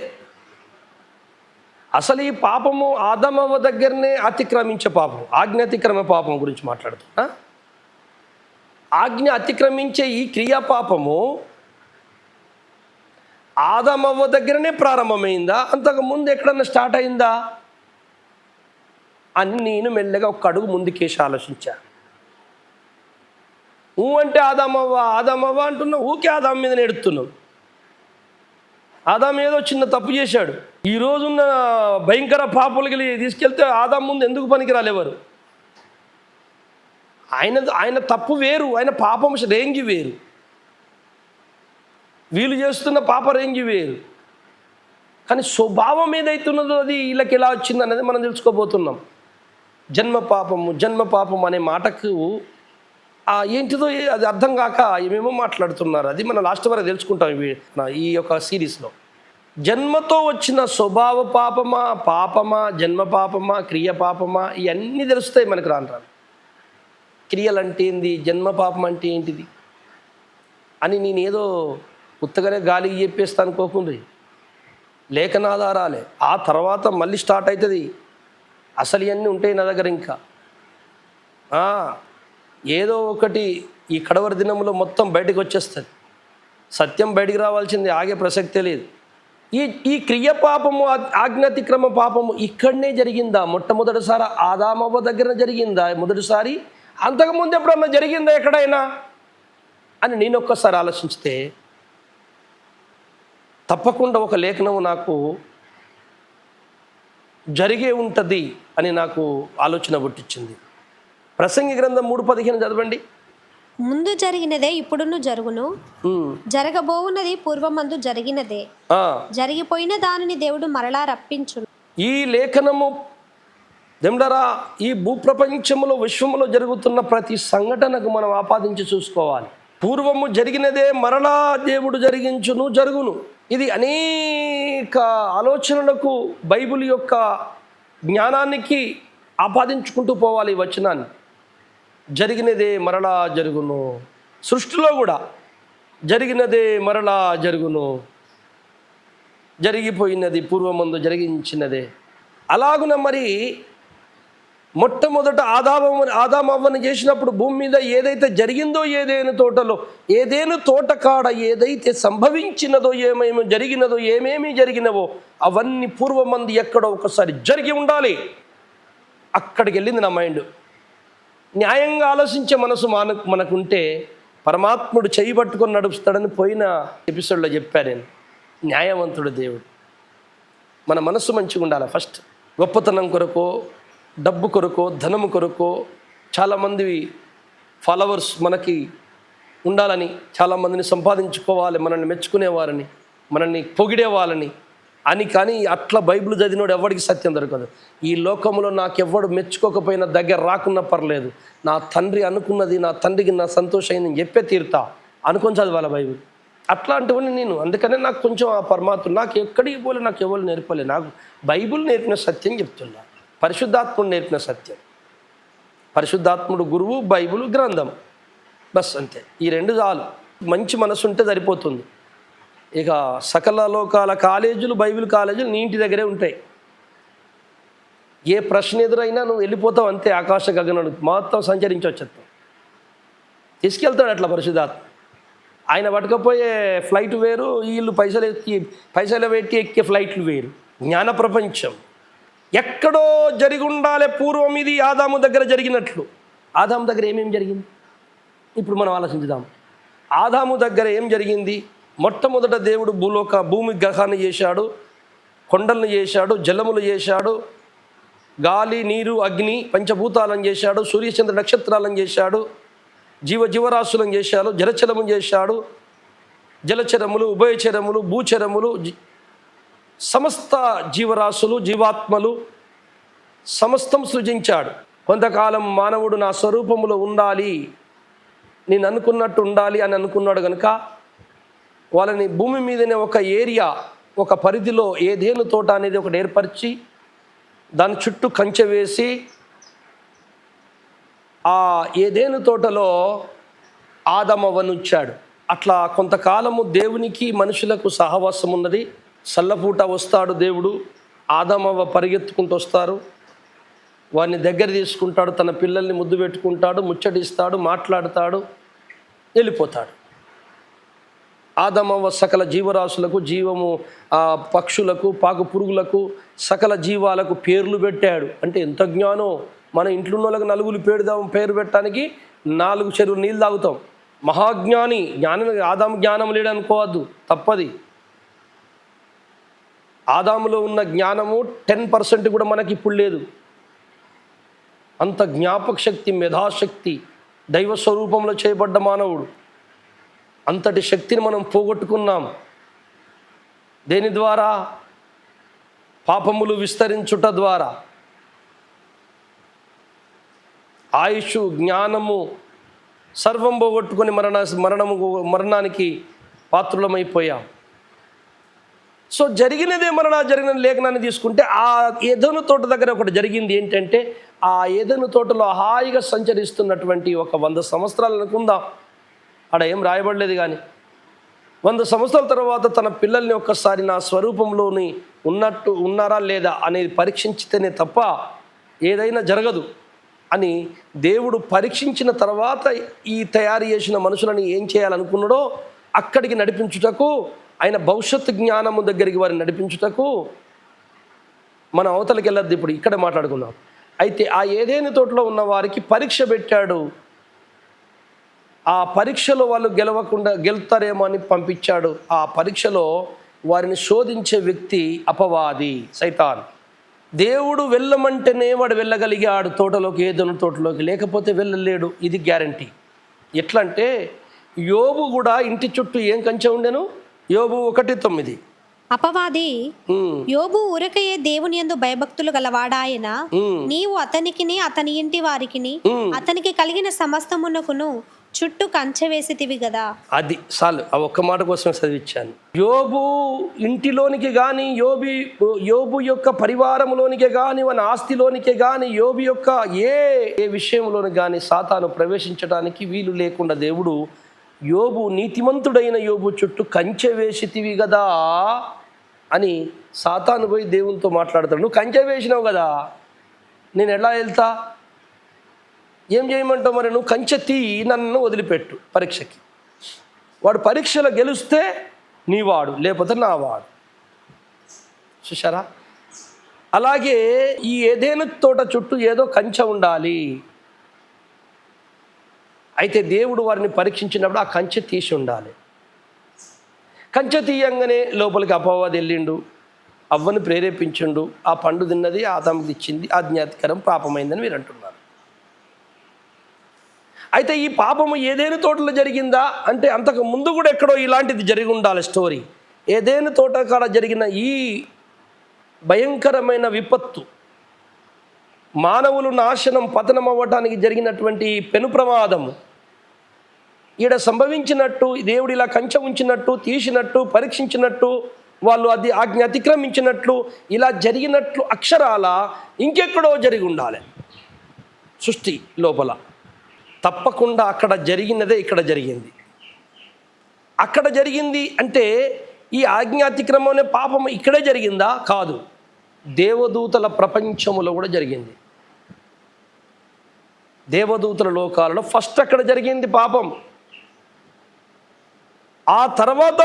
అసలు ఈ పాపము ఆదమవ్వ దగ్గరనే అతిక్రమించే పాపం, ఆజ్ఞ అతిక్రమ పాపం గురించి మాట్లాడుతున్నా. ఆజ్ఞ అతిక్రమించే ఈ క్రియా పాపము ఆదమవ్వ దగ్గరనే ప్రారంభమైందా, అంతకు ముందు ఎక్కడన్నా స్టార్ట్ అయిందా అని నేను మెల్లగా ఒక అడుగు ముందుకేసి ఆలోచించా. అంటే ఆదామవ్వ అంటున్నా, ఊకే ఆదాం మీద నెడుతున్నాం. ఆదాం ఏదో చిన్న తప్పు చేశాడు, ఈ రోజున్న భయంకర పాపులకి తీసుకెళ్తే ఆదాం ముందు ఎందుకు పనికిరాలేవారు? ఆయన తప్పు వేరు, ఆయన పాపం రేంజ్ వేరు, వీళ్ళు చేస్తున్న పాప రేంజ్ వేరు. కానీ స్వభావం ఏదైతున్నదో అది వీళ్ళకి ఎలా వచ్చింది అనేది మనం తెలుసుకోబోతున్నాం. జన్మ పాపం అనే మాటకు ఏంటిదో అది అర్థం కాక ఏమేమో మాట్లాడుతున్నారు. అది మనం లాస్ట్ వరకు తెలుసుకుంటాం ఈ యొక్క సిరీస్లో. జన్మతో వచ్చిన స్వభావ పాపమా, జన్మ పాపమా, క్రియ పాపమా, ఇవన్నీ తెలుస్తాయి మనకు రాను. క్రియలు అంటే ఏంది, జన్మ పాపం అంటే ఏంటిది అని నేనేదో ఉత్తగానే గాలికి చెప్పేస్తా అనుకోకుండా, లేఖనాధారాలే. ఆ తర్వాత మళ్ళీ స్టార్ట్ అవుతుంది. అసలు ఇవన్నీ ఉంటాయి నా దగ్గర. ఇంకా ఏదో ఒకటి ఈ కడవరి దినంలో మొత్తం బయటకు వచ్చేస్తుంది. సత్యం బయటికి రావాల్సింది, ఆగే ప్రసక్తే లేదు. ఈ క్రియ పాపము, ఆజ్ఞాతిక్రమ పాపము ఇక్కడనే జరిగిందా? మొట్టమొదటిసారి ఆదామవ్వ దగ్గర జరిగిందా మొదటిసారి? అంతకుముందు ఎప్పుడన్నా జరిగిందా ఎక్కడైనా అని నేను ఒక్కసారి ఆలోచిస్తే తప్పకుండా ఒక లేఖనం నాకు జరిగే ఉంటుంది అని నాకు ఆలోచన పుట్టించింది. ప్రసంగి గ్రంథం 3:15 చదవండి. ముందు జరిగినదే ఇప్పుడును జరుగును, జరగబోవున్నది పూర్వమందు జరిగినదే, జరిగిపోయిన దానిని దేవుడు మరలా రప్పించును. ఈ లేఖనము దేవుడరా ఈ భూప్రపంచంలో విశ్వములో జరుగుతున్న ప్రతి సంఘటనకు మనం ఆపాదించి చూసుకోవాలి. పూర్వము జరిగినదే మరలా దేవుడు జరుగును. ఇది అనేక ఆలోచనలకు బైబిల్ యొక్క జ్ఞానానికి ఆపాదించుకుంటూ పోవాలి. ఈ వచనాన్ని జరిగినదే మరలా జరుగును. సృష్టిలో కూడా జరిగినదే మరలా జరుగును, జరిగిపోయినది పూర్వమందు జరిగించినదే. అలాగున మరి మొట్టమొదట ఆదామవ్వని చేసినప్పుడు భూమి మీద ఏదైతే జరిగిందో, ఏదేను తోట కాడ ఏదైతే సంభవించినదో, ఏమేమి జరిగినవో అవన్నీ పూర్వమంది ఎక్కడో ఒకసారి జరిగి ఉండాలి. అక్కడికి వెళ్ళింది నా మైండ్. న్యాయంగా ఆలోచించే మనసు మనకుంటే పరమాత్ముడు చేయి పట్టుకొని నడుపుతాడని పోయిన ఎపిసోడ్లో చెప్పాను నేను. న్యాయవంతుడు దేవుడు. మన మనసు మంచిగా ఉండాలి. ఫస్ట్ గొప్పతనం కొరకో, డబ్బు కొరకో, ధనము కొరకో, చాలామంది ఫాలోవర్స్ మనకి ఉండాలని, చాలామందిని సంపాదించుకోవాలి, మనల్ని మెచ్చుకునేవారని, మనల్ని పొగిడేవాళ్ళని అని. కానీ అట్లా బైబిల్ చదివినోడు ఎవరికి సత్యం దొరకదు. ఈ లోకంలో నాకెవ్వడు మెచ్చుకోకపోయినా దగ్గర రాకున్నా పర్లేదు, నా తండ్రి అనుకున్నది, నా తండ్రికి నా సంతోషం అయిందని చెప్పే తీరుతా అనుకొని చదవాలి బైబిల్. అట్లాంటివన్నీ నేను అందుకనే నాకు కొంచెం ఆ పరమాత్మ నాకు ఎక్కడికి పోలే, నాకు ఎవరు నేర్పలే. నాకు బైబిల్ నేర్పిన సత్యం చెప్తున్నా, పరిశుద్ధాత్ముడు నేర్పిన సత్యం. పరిశుద్ధాత్ముడు గురువు, బైబిల్ గ్రంథం, బస్ అంతే. ఈ రెండు చాలు. మంచి మనసు ఉంటే సరిపోతుంది. ఇక సకల లోకాల కాలేజీలు, బైబిల్ కాలేజీలు నీ ఇంటి దగ్గరే ఉంటాయి. ఏ ప్రశ్న ఎదురైనా నువ్వు వెళ్ళిపోతావు అంతే. ఆకాశ గగనాలు మొత్తం సంచరించి వచ్చేస్తావు. తీసుకెళ్తాడు అట్లా పరిశుద్ధాత్మ. ఆయన పట్టుకపోయే ఫ్లైట్ వేరు, వీళ్ళు పైసలు పెట్టి ఎక్కే ఫ్లైట్లు వేరు. జ్ఞాన ప్రపంచం ఎక్కడో జరిగి ఉండాలి. పూర్వం ఇది ఆదాము దగ్గర జరిగినట్లు. ఆదాము దగ్గర ఏమేమి జరిగింది ఇప్పుడు మనం ఆలోచించుదాం. ఆదాము దగ్గర ఏం జరిగింది? మొట్టమొదట దేవుడు భూమి గ్రహాన్ని చేశాడు, కొండలను చేశాడు, జలములు చేశాడు, గాలి, నీరు, అగ్ని, పంచభూతాలను చేశాడు, సూర్యచంద్ర నక్షత్రాలను చేశాడు, జీవరాశులను చేశాడు, జలచరము చేశాడు, జలచరములు, ఉభయచరములు, భూచరములు, సమస్త జీవరాశులు, జీవాత్మలు సమస్తం సృజించాడు. కొంతకాలం మానవుడు నా స్వరూపములో ఉండాలి, నేను అనుకున్నట్టు ఉండాలి అని అనుకున్నాడు కనుక వాళ్ళని భూమి మీదనే ఒక ఏరియా, ఒక పరిధిలో ఏదేను తోట అనేది ఒకటి ఏర్పరిచి దాని చుట్టూ కంచె వేసి ఆ ఏదేను తోటలో ఆదమవ్వనుంచాడు. అట్లా కొంతకాలము దేవునికి మనుషులకు సహవాసం ఉన్నది. చల్లపూట వస్తాడు దేవుడు, ఆదమవ్వ పరిగెత్తుకుంటూ వస్తారు, వారిని దగ్గర తీసుకుంటాడు, తన పిల్లల్ని ముద్దు పెట్టుకుంటాడు, ముచ్చటిస్తాడు, మాట్లాడతాడు, వెళ్ళిపోతాడు. ఆదమవ్వ సకల జీవరాశులకు, పక్షులకు, పాకు పురుగులకు, సకల జీవాలకు పేర్లు పెట్టాడు. అంటే ఎంత జ్ఞానం! మన ఇంట్లో ఉన్న వాళ్ళకి నలుగురు పేరు పెట్టడానికి 4 చెరువులు నీళ్ళు తాగుతాం. మహాజ్ఞాని. ఆదాము జ్ఞానం లేడనుకోవద్దు, తప్పది. ఆదాములో ఉన్న జ్ఞానము 10% కూడా మనకి ఇప్పుడు లేదు. అంత జ్ఞాపక శక్తి, మేధాశక్తి, దైవ స్వరూపంలో చేయబడ్డ మానవుడు. అంతటి శక్తిని మనం పోగొట్టుకున్నాం. దేని ద్వారా? పాపములు విస్తరించుట ద్వారా. ఆయుష్, జ్ఞానము సర్వం పోగొట్టుకొని మరణానికి పాత్రులమైపోయాం. సో జరిగిన లేఖనాన్ని తీసుకుంటే ఆ ఏదెను తోట దగ్గర ఒకటి జరిగింది. ఏంటంటే ఆ ఏదెను తోటలో హాయిగా సంచరిస్తున్నటువంటి ఒక 100 సంవత్సరాలు అనుకుందాం, ఆడ ఏం రాయబడలేదు, కానీ 100 సంవత్సరాల తర్వాత తన పిల్లల్ని ఒక్కసారి నా స్వరూపంలోని ఉన్నారా లేదా అనేది పరీక్షించితేనే తప్ప ఏదైనా జరగదు అని దేవుడు పరీక్షించిన తర్వాత ఈ తయారు చేసిన మనుషులని ఏం చేయాలనుకున్నాడో అక్కడికి నడిపించుటకు, ఆయన భవిష్యత్తు జ్ఞానము దగ్గరికి వారిని నడిపించుటకు మన అవతలకి వెళ్ళద్దు. ఇప్పుడు ఇక్కడ మాట్లాడుకుందాం. అయితే ఆ ఏదేని తోటలో ఉన్న వారికి పరీక్ష పెట్టాడు. ఆ పరీక్షలో వాళ్ళు గెలుతారేమో అని పంపించాడు. ఆ పరీక్షలో వారిని శోధించే వ్యక్తి అపవాది, సైతాన్. దేవుడు వెళ్ళమంటేనే వాడు వెళ్ళగలిగాడు తోటలోకి, ఏదైనా తోటలోకి, లేకపోతే వెళ్ళలేడు. ఇది గ్యారంటీ. ఎట్లా అంటే యోబు కూడా ఇంటి చుట్టూ ఏం కంచె ఉండెను? యోబు 1:9. అపవాది యోబు ఊరకయే దేవుని యందు భయభక్తులు గలవాడాయన, నీవు అతనికిని అతని ఇంటి వారికిని అతనికి కలిగిన సమస్తమునకును చుట్టూ కంచె వేసితివి కదా. అది చాలు, ఆ ఒక్క మాట కోసం చదివించాను. యోబు ఇంటిలోనికి కానీ, యోబు యొక్క పరివారంలోనికి కానీ, మన ఆస్తిలోనికి కానీ, యోబు యొక్క ఏ విషయంలోని కానీ సాతాను ప్రవేశించడానికి వీలు లేకుండా దేవుడు నీతిమంతుడైన యోబు చుట్టూ కంచె వేసితివి కదా అని సాతాను పోయి దేవునితో మాట్లాడతాడు. నువ్వు కంచె వేసినావు కదా, నేను ఎలా వెళ్తా? ఏం చేయమంటావు? మరి నువ్వు కంచె నన్ను వదిలిపెట్టు పరీక్షకి. వాడు పరీక్షలో గెలిస్తే నీవాడు, లేకపోతే నావాడు. చూసారా? అలాగే ఈ ఏదైనా తోట చుట్టూ ఏదో కంచె ఉండాలి. అయితే దేవుడు వారిని పరీక్షించినప్పుడు ఆ కంచె తీసి ఉండాలి. కంచె తీయంగానే లోపలికి అపవాది వెళ్ళిండు, అవ్వని ప్రేరేపించిండు, ఆ పండు తిన్నది ఆదాముకి ఇచ్చింది, ఆజ్ఞాతికరం పాపమైందని మీరు అంటున్నారు. అయితే ఈ పాపము ఏదైనా తోటలో జరిగిందా అంటే అంతకు ముందు కూడా ఎక్కడో ఇలాంటిది జరిగి ఉండాలి స్టోరీ. ఏదైనా తోట కాడ జరిగిన ఈ భయంకరమైన విపత్తు, మానవులు నాశనం, పతనం అవ్వటానికి జరిగినటువంటి పెను ప్రమాదము ఈడ సంభవించినట్టు, దేవుడు ఇలా కంచె ఉంచినట్టు, తీసినట్టు, పరీక్షించినట్టు, వాళ్ళు ఆజ్ఞ అతిక్రమించినట్లు, ఇలా జరిగినట్లు అక్షరాల ఇంకెక్కడో జరిగి ఉండాలి సృష్టి లోపల. తప్పకుండా అక్కడ జరిగినదే ఇక్కడ జరిగింది. అక్కడ జరిగింది అంటే ఈ ఆజ్ఞాతిక్రమం అనే పాపం ఇక్కడే జరిగిందా? కాదు, దేవదూతల ప్రపంచములో కూడా జరిగింది. దేవదూతల లోకాలలో ఫస్ట్ అక్కడ జరిగింది పాపం. ఆ తర్వాత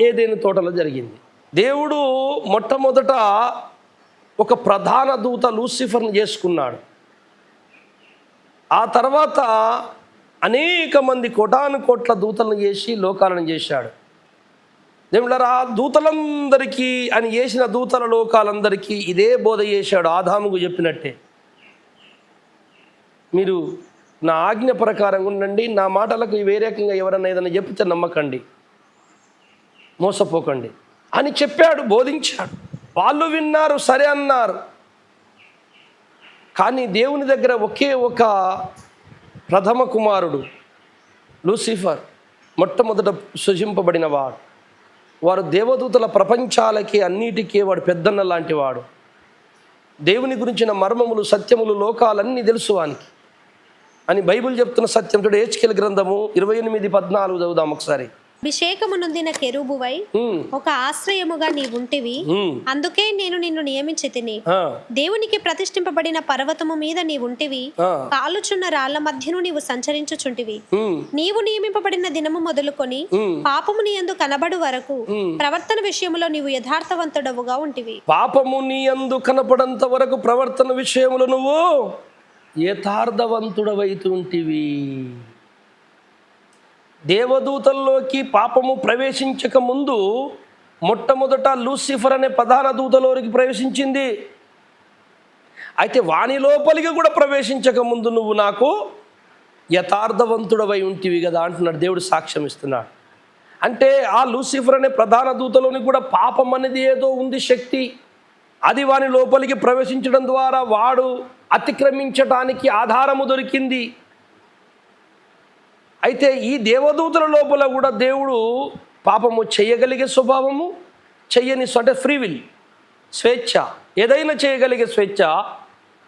ఏదైనా తోటలో జరిగింది. దేవుడు మొట్టమొదట ఒక ప్రధాన దూత లూసిఫర్ని చేసుకున్నాడు. ఆ తర్వాత అనేక మంది కోటాను కోట్ల దూతలను చేసి లోకాలను చేశాడు. దేవుళ్ళారా, దూతలందరికీ అని చేసిన దూతల లోకాలందరికీ ఇదే బోధ చేశాడు, ఆదాముకు చెప్పినట్టే. మీరు నా ఆజ్ఞ ప్రకారంగా ఉండండి, నా మాటలకు వేరేకంగా ఎవరన్నా ఏదైనా చెప్తే నమ్మకండి, మోసపోకండి అని చెప్పాడు, బోధించాడు. వాళ్ళు విన్నారు, సరే అన్నారు. కానీ దేవుని దగ్గర ఒకే ఒక ప్రథమ కుమారుడు లూసిఫర్, మొట్టమొదట సృజింపబడిన వాడు. వారు దేవదూతల ప్రపంచాలకి అన్నిటికీ వాడు పెద్దన్న లాంటి వాడు. దేవుని గురించిన మర్మములు, సత్యములు, లోకాలన్నీ తెలుసు వానికి. అని బైబిల్ చెప్తున్న సత్యం. చూడు హెచ్కేల్ గ్రంథము 28:14 చదువుదాం ఒకసారి. అభిషేకము నొందిన కెరూబువై ఒక ఆశ్రయముగా నీవుంటివి, అందుకే నేను నిన్ను నియమించి తిని. దేవునికి ప్రతిష్ఠింపబడిన పర్వతము మీద నీవుంటివి, కాలుచున్న రాళ్ల మధ్యను నీవు సంచరించుచుంటివి. నీవు నియమింపబడిన దినము మొదలుకొని పాపము నీ యందు కనబడు వరకు ప్రవర్తన విషయములో నీవు యథార్థవంతుడవుగా ఉంటివి. పాపము నీ యందు కనపడంత వరకు ప్రవర్తన విషయములో నువ్వు యథార్థవంతుడవైతుంటివి. దేవదూతల్లోకి పాపము ప్రవేశించక ముందు మొట్టమొదట లూసిఫర్ అనే ప్రధాన దూతలోకి ప్రవేశించింది. అయితే వాని లోపలికి కూడా ప్రవేశించక ముందు నువ్వు నాకు యథార్థవంతుడవై ఉంటివి కదా అంటున్నాడు దేవుడు, సాక్ష్యం ఇస్తున్నాడు. అంటే ఆ లూసిఫర్ అనే ప్రధాన దూతలోని కూడా పాపం అనేది ఏదో ఉంది, శక్తి. అది వాని లోపలికి ప్రవేశించడం ద్వారా వాడు అతిక్రమించటానికి ఆధారము దొరికింది. అయితే ఈ దేవదూతల లోపల కూడా దేవుడు పాపము చేయగలిగే స్వభావము, చెయ్యని అంటే ఫ్రీ విల్, స్వేచ్ఛ, ఏదైనా చేయగలిగే స్వేచ్ఛ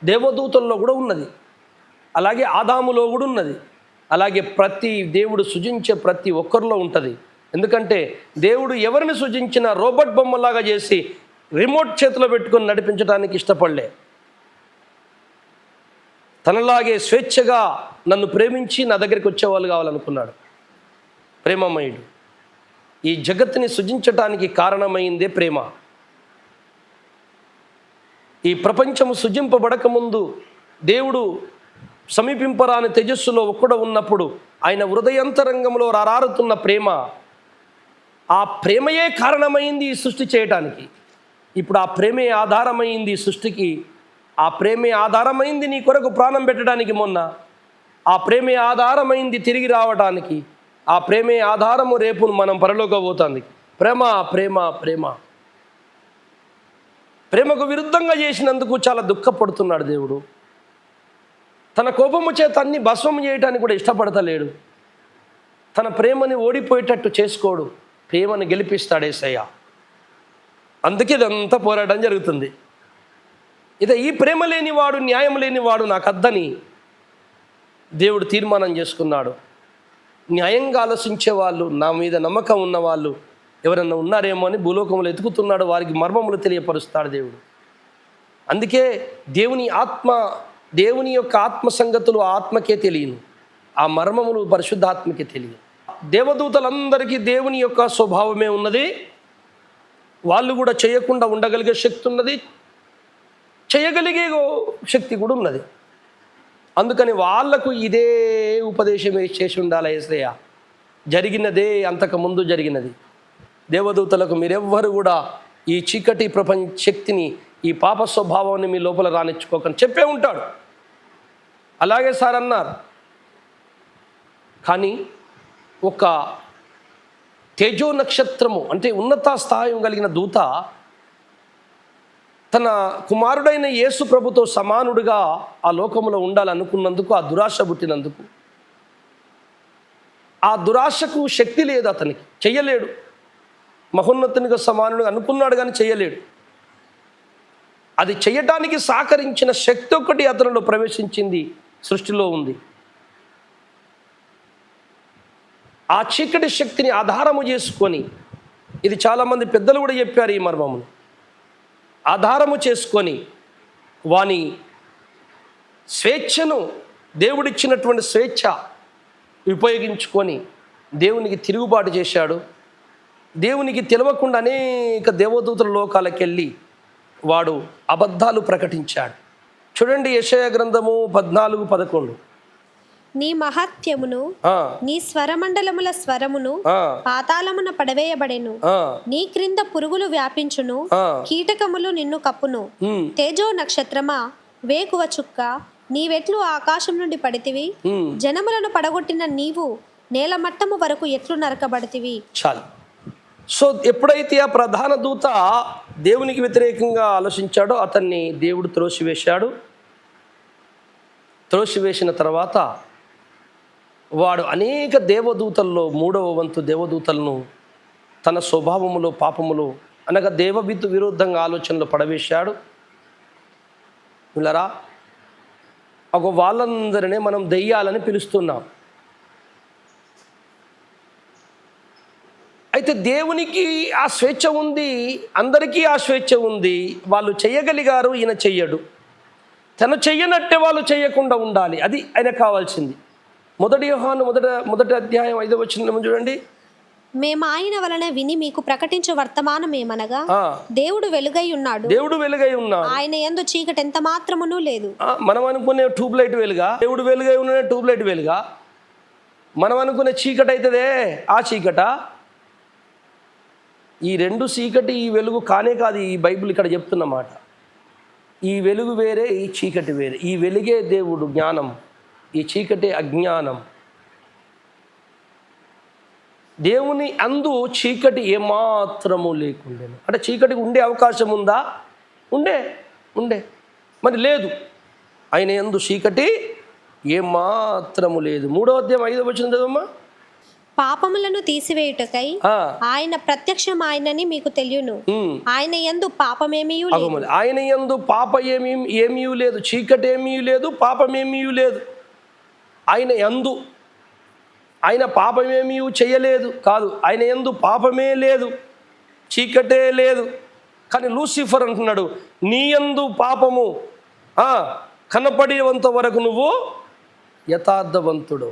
దేవదూతల్లో కూడా ఉన్నది. అలాగే ఆదాములో కూడా ఉన్నది. అలాగే ప్రతి దేవుడు సృజించే ప్రతి ఒక్కరిలో ఉంటుంది. ఎందుకంటే దేవుడు ఎవరిని సృజించినా రోబోట్ బొమ్మలాగా చేసి రిమోట్ చేతిలో పెట్టుకొని నడిపించడానికి ఇష్టపడలే. తనలాగే స్వేచ్ఛగా నన్ను ప్రేమించి నా దగ్గరికి వచ్చేవాళ్ళు కావాలనుకున్నాడు. ప్రేమమయుడు. ఈ జగత్తుని సృజించటానికి కారణమైందే ప్రేమ. ఈ ప్రపంచము సృజింపబడకముందు దేవుడు సమీపింపరాని తేజస్సులో ఒక్కడ ఉన్నప్పుడు ఆయన హృదయంతరంగంలో రారారుతున్న ప్రేమ, ఆ ప్రేమయే కారణమైంది ఈ సృష్టి చేయటానికి. ఇప్పుడు ఆ ప్రేమే ఆధారమైంది ఈ సృష్టికి. ఆ ప్రేమే ఆధారమైంది నీ కొరకు ప్రాణం పెట్టడానికి మొన్న. ఆ ప్రేమే ఆధారమైంది తిరిగి రావడానికి. ఆ ప్రేమే ఆధారము రేపు మనం పరలోకి పోతుంది. ప్రేమ ప్రేమ ప్రేమ. ప్రేమకు విరుద్ధంగా చేసినందుకు చాలా దుఃఖపడుతున్నాడు దేవుడు. తన కోపము చేత అన్ని భస్మం చేయటానికి కూడా ఇష్టపడతలేడు. తన ప్రేమని ఓడిపోయేటట్టు చేసుకోడు, ప్రేమను గెలిపిస్తాడు యేసయ్య. అందుకే ఇదంతా పోరాటం జరుగుతుంది. ఇదే ఈ ప్రేమ లేనివాడు, న్యాయం లేనివాడు నాకు అద్దని దేవుడు తీర్మానం చేసుకున్నాడు. న్యాయంగా ఆలోచించే వాళ్ళు, నా మీద నమ్మకం ఉన్నవాళ్ళు ఎవరన్నా ఉన్నారేమో అని భూలోకంలో ఎతుకుతున్నాడు. వారికి మర్మములు తెలియపరుస్తాడు దేవుడు. అందుకే దేవుని యొక్క ఆత్మ సంగతులు ఆత్మకే తెలియను, ఆ మర్మములు పరిశుద్ధాత్మకే తెలియదు. దేవదూతలందరికీ దేవుని యొక్క స్వభావమే ఉన్నది. వాళ్ళు కూడా చేయకుండా ఉండగలిగే శక్తి ఉన్నది, చేయగలిగే శక్తి కూడా ఉన్నది. అందుకని వాళ్లకు ఇదే ఉపదేశం చేసి ఉండాలి యేసయ్య. జరిగినదే అంతకుముందు జరిగినది. దేవదూతలకు మీరెవ్వరు కూడా ఈ చీకటి ప్రపంచ శక్తిని, ఈ పాప స్వభావాన్ని మీ లోపల రానిచ్చుకోకని చెప్పే ఉంటాడు. అలాగే సార్ అన్నారు. కానీ ఒక తేజో నక్షత్రము అంటే ఉన్నత స్థాయి కలిగిన దూత తన కుమారుడైన యేసు ప్రభుతో సమానుడిగా ఆ లోకంలో ఉండాలనుకున్నందుకు, ఆ దురాశ పుట్టినందుకు, ఆ దురాశకు శక్తి లేదు, అతనికి చెయ్యలేడు. మహోన్నతునిగా సమానుడిగా అనుకున్నాడు కానీ చెయ్యలేడు. అది చెయ్యటానికి సహకరించిన శక్తి ఒకటి అతనిలో ప్రవేశించింది, సృష్టిలో ఉంది. ఆ చీకటి శక్తిని ఆధారము చేసుకొని, ఇది చాలామంది పెద్దలు కూడా చెప్పారు ఈ మర్మమును, ఆధారము చేసుకొని వాని స్వేచ్ఛను, దేవుడిచ్చినటువంటి స్వేచ్ఛ ఉపయోగించుకొని దేవునికి తిరుగుబాటు చేశాడు. దేవునికి తెలియకుండా అనేక దేవదూతల లోకాలకు వెళ్ళి వాడు అబద్ధాలు ప్రకటించాడు. చూడండి యెషయా గ్రంథము 14:11. నీ మహత్యమును, నీ స్వరమండలముల స్వరమును పాతాళమున పడవేయబడెను. నీ క్రింద పురుగులు వ్యాపించును, కీటకములు నిన్ను కప్పును. తేజో నక్షత్రమా, వేకువ చుక్క, నీవెట్లు ఆకాశం నుండి పడితివి? జనములను పడగొట్టిన నీవు నేల మట్టము వరకు ఎట్లు నరకబడితివి? చాలు. సో ఎప్పుడైతే ఆ ప్రధాన దూత దేవునికి వ్యతిరేకంగా ఆలోచించాడో అతన్ని దేవుడు త్రోసివేశాడు. త్రోసివేసిన తర్వాత వాడు అనేక దేవదూతల్లో 3వ వంతు దేవదూతలను తన స్వభావములో, పాపములో అనగా విరుద్ధంగా ఆలోచనలు పడవేశాడు. వీళ్ళరా ఒక వాళ్ళందరినీ మనం దెయ్యాలని పిలుస్తున్నాం. అయితే దేవునికి ఆ స్వేచ్ఛ ఉంది, అందరికీ ఆ స్వేచ్ఛ ఉంది. వాళ్ళు చెయ్యగలిగారు, ఈయన చెయ్యడు. తను చెయ్యనట్టే వాళ్ళు చేయకుండా ఉండాలి, అది ఆయన కావాల్సింది. 1 యోహాను మొదటి అధ్యాయం 5వ వచనం చూడండి. మేము ఆయన వలన విని మీకు ప్రకటించే వర్తమానం ఏమనగా, దేవుడు వెలుగై ఉన్నాడు, దేవుడు వెలుగై ఉన్నాడు, ఆయన యందు చీకటి ఎంత మాత్రమునూ లేదు. మనం అనుకునే ట్యూబ్ లైట్ వెలుగా, దేవుడు వెలుగై ఉన్న ట్యూబ్ లైట్ వెలుగా? మనం అనుకునే చీకటి అవుతుందే ఆ చీకట. ఈ రెండు చీకటి ఈ వెలుగు కానే కాదు. ఈ బైబిల్ ఇక్కడ చెప్తున్నమాట. ఈ వెలుగు వేరే, ఈ చీకటి వేరే. ఈ వెలుగే దేవుడు జ్ఞానం, ఈ చీకటి అజ్ఞానం. దేవుని అందు చీకటి ఏమాత్రము లేకుండేను. అంటే చీకటికి ఉండే అవకాశం ఉందా? ఉండే మరి లేదు. ఆయన యందు చీకటి ఏమాత్రము లేదు. 3వ అధ్యాయం 5వ వచనం చదవమ్మా. పాపములను తీసివేయుటకై ఆయన ప్రత్యక్షం ఆయనని మీకు తెలియను, ఆయన యందు పాపమేమీ లేదు. ఆయన యందు పాప ఏమీ లేదు, చీకటి ఏమీ లేదు, పాపమేమీ లేదు. ఆయన యందు, ఆయన పాపమేమీ చేయలేదు కాదు, ఆయన యందు పాపమే లేదు, చీకటే లేదు. కానీ లూసిఫర్ అంటున్నాడు, నీ యందు పాపము కనపడేంత వరకు నువ్వు యథార్థవంతుడు.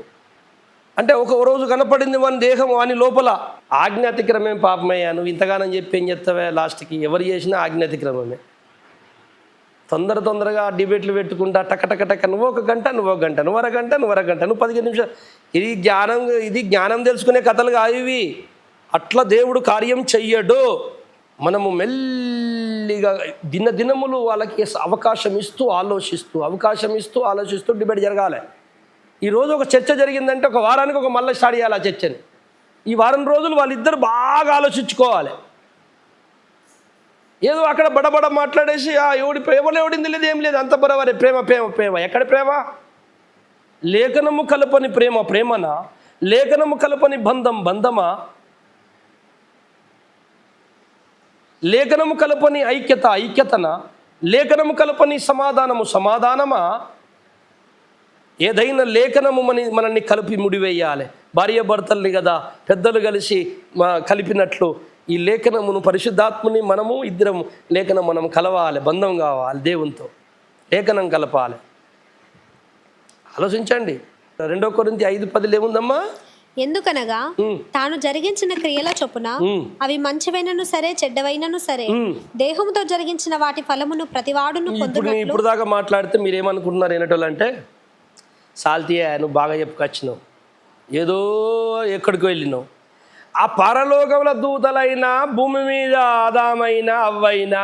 అంటే ఒక రోజు కనపడింది మన దేహం వాని లోపల. ఆజ్ఞాతిక్రమే పాపమయ్యా, నువ్వు ఇంతగానని చెప్పి ఏం చెప్తావే? లాస్ట్కి ఎవరు చేసినా ఆజ్ఞాతిక్రమమే. తొందరగా డిబేట్లు పెట్టుకుంటా టక నువ్వు 1 గంట, నువ్వు 1 గంట, నువ్వు అరగంట, నువ్వు అరగంట, నువ్వు 15 నిమిషాలు. ఇది జ్ఞానం తెలుసుకునే కథలు కావు ఇవి. అట్లా దేవుడు కార్యం చెయ్యడు. మనము మెల్లిగా దినములు వాళ్ళకి అవకాశం ఇస్తూ ఆలోచిస్తూ డిబేట్ జరగాలి. ఈరోజు ఒక చర్చ జరిగిందంటే ఒక వారానికి ఒక మళ్ళీ స్టార్ట్ చేయాలి ఆ చర్చని. ఈ వారం రోజులు వాళ్ళిద్దరు బాగా ఆలోచించుకోవాలి. ఏదో అక్కడ బడబడ మాట్లాడేసి ఎవడింది లేదు, ఏం లేదు, అంత బరవరే ప్రేమ. ఎక్కడ ప్రేమ? లేఖనము కలపని ప్రేమనా? లేఖనము కలపని బంధమా? లేఖనము కలపని ఐక్యతనా? లేఖనము కలపని సమాధానమా? ఏదైనా లేఖనము మనల్ని కలిపి ముడివేయాలి. భార్య భర్తల్ని కదా పెద్దలు కలిసి కలిపినట్లు ఈ లేఖనమును, పరిశుద్ధాత్మని మనము ఇద్దరం మనం కలవాలి, బంధం కావాలి దేవునితో, లేఖనం కలపాలి. ఆలోచించండి. 2 కొరింథీ 5:10 ఏముందమ్మా? ఎందుకనగా తాను జరిగించిన క్రియల చొప్పున అవి మంచివైనను సరే చెడ్డవైనను సరే దేహముతో జరిగించిన వాటి ఫలమును ప్రతివాడును పొందునట్లు. ఇప్పుడు దాకా మాట్లాడితే మీరేమనుకుంటున్నారు ఏనటోళ్ళంటే, సాల్తీయా నువ్వు బాగా చెప్పుకొచ్చినావు, ఏదో ఎక్కడికి వెళ్ళినావు. ఆ పరలోకముల దూతలైనా, భూమి మీద ఆదామైనా అవ్వైనా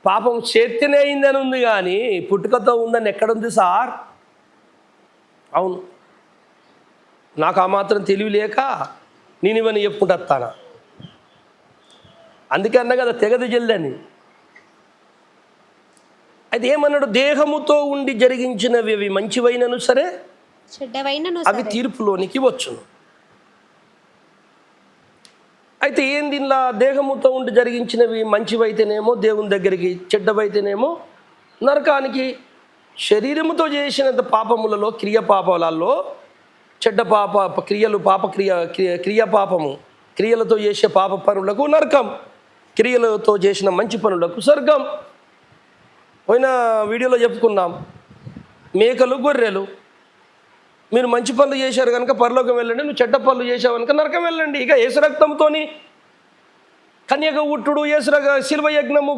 పాపం చేతినే అయిందని ఉంది, కానీ పుట్టుకతో ఉందని ఎక్కడుంది సార్? అవును, నాకు ఆ మాత్రం తెలివి లేక నేను ఇవన్నీ చెప్పుకుంటూ వస్తాను. అందుకే అన్నా కదా తెగదు జల్దని. అయితే ఏమన్నాడు? దేహముతో ఉండి జరిగించినవి అవి మంచివైనను సరే చెడ్డవైనను అవి తీర్పులోనికి వచ్చును. అయితే ఏంది ఇలా? దేహముతో ఉండి జరిగించినవి మంచివైతేనేమో దేవుని దగ్గరికి, చెడ్డవైతేనేమో నరకానికి. శరీరముతో చేసినంత పాపములలో, పాపాలలో చెడ్డ పాపము, క్రియలతో చేసే పాప పనులకు నరకం, క్రియలతో చేసిన మంచి పనులకు స్వర్గం. పోయిన వీడియోలో చెప్పుకున్నాం, మేకలు గొర్రెలు. మీరు మంచి పనులు చేశారు కనుక పరలోకం వెళ్ళండి, నువ్వు చెడ్డ పనులు చేసావు కనుక నరకం వెళ్ళండి. ఇక యేసు రక్తంతో కన్యక ఉట్టుడు, యేసు శిల్వ యజ్ఞము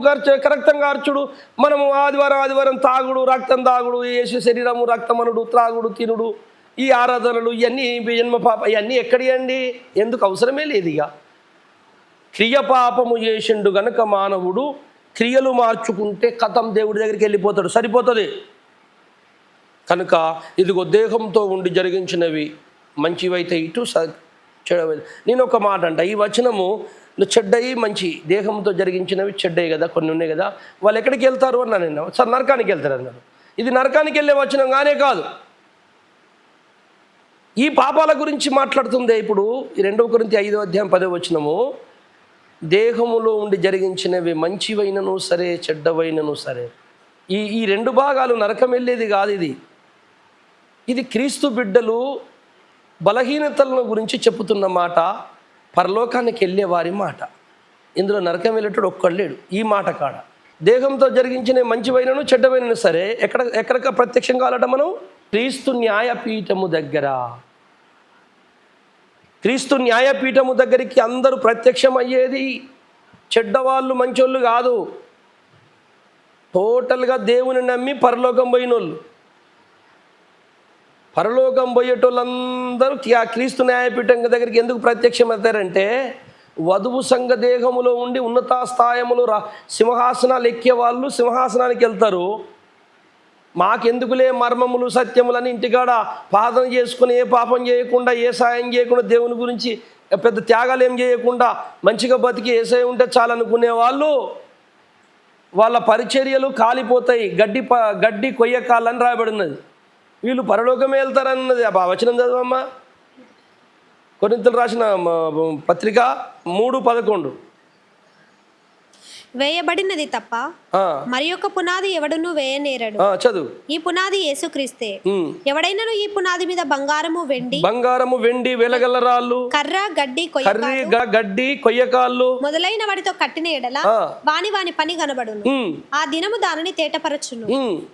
రక్తం కార్చుడు, మనము ఆదివారం తాగుడు, రక్తం తాగుడు, యేసు శరీరము రక్తమనుడు, త్రాగుడు, తినుడు, ఈ ఆరాధనలు ఇవన్నీ జన్మ పాప, ఇవన్నీ ఎక్కడియండి? ఎందుకు అవసరమే లేదు. ఇక క్రియ పాపము చేసిండు గనక మానవుడు క్రియలు మార్చుకుంటే కథం దేవుడి దగ్గరికి వెళ్ళిపోతాడు, సరిపోతుంది. కనుక ఇదిగో దేహంతో ఉండి జరిగించినవి మంచివైతే ఇటు, చెడవైతే. నేను ఒక మాట అంట, ఈ వచనము చెడ్డయి మంచి, దేహంతో జరిగించినవి చెడ్డయి కదా, కొన్ని ఉన్నాయి కదా, వాళ్ళు ఎక్కడికి వెళ్తారు అన్నా నేను. సార్ నరకానికి వెళ్తారు అన్నారు. ఇది నరకానికి వెళ్ళే వచనం కానే కాదు. ఈ పాపాల గురించి మాట్లాడుతుందే ఇప్పుడు ఈ 2 కొరింథీ 5వ అధ్యాయం 10వ వచనము. దేహములో ఉండి జరిగించినవి మంచివైనను సరే చెడ్డవైనను సరే. ఈ 2 భాగాలు నరకం వెళ్ళేది కాదు. ఇది ఇది క్రీస్తు బిడ్డలు బలహీనతలను గురించి చెప్పుతున్న మాట, పరలోకానికి వెళ్ళే వారి మాట. ఇందులో నరకం వెళ్ళేటోడు ఒక్కడు లేడు ఈ మాట కాడ. దేహంతో జరిగించిన మంచివైనను చెడ్డవైనను సరే ఎక్కడ ప్రత్యక్షం కావాలట మనం? క్రీస్తు న్యాయపీఠము దగ్గర. క్రీస్తు న్యాయపీఠము దగ్గరికి అందరూ ప్రత్యక్షం అయ్యేది చెడ్డవాళ్ళు మంచోళ్ళు కాదు, టోటల్గా దేవుని నమ్మి పరలోకం పోయినోళ్ళు. పరలోకం పోయేటోళ్ళందరూ ఆ క్రీస్తు న్యాయపీఠం దగ్గరికి ఎందుకు ప్రత్యక్షం అవుతారంటే, వధువు సంఘ దేహములో ఉండి ఉన్నత స్థాయములు సింహాసనాలు ఎక్కే వాళ్ళు సింహాసనానికి వెళ్తారు. మాకెందుకులే మర్మములు సత్యములని ఇంటికాడ పాదన చేసుకుని ఏ పాపం చేయకుండా ఏ సాయం చేయకుండా దేవుని గురించి పెద్ద త్యాగాలు ఏం చేయకుండా మంచిగా బతికి ఏసై ఉంటే చాలనుకునే వాళ్ళు వాళ్ళ పరిచర్యలు కాలిపోతాయి. గడ్డి కొయ్యకాలని రాయబడినది. వీళ్ళు పరలోకమే వెళ్తారన్నది. ఆ వచనం చదవమ్మా, కొరింథీయులకు రాసిన పత్రిక 3:11. వేయబడినది తప్ప మరి యొక్క పునాది ఎవడును వేయనేరడు. చదువు. ఈ పునాది యేసుక్రీస్తే. ఎవడైనాను ఈ పునాది మీద బంగారము వెండి వెలగల రాళ్ళు కర్ర గడ్డి కొయ్యకాళ్ళు మొదలైన వాటితో కట్టిన ఎడల వాని పని కనబడును. ఆ దినము దానిని తేటపరచును,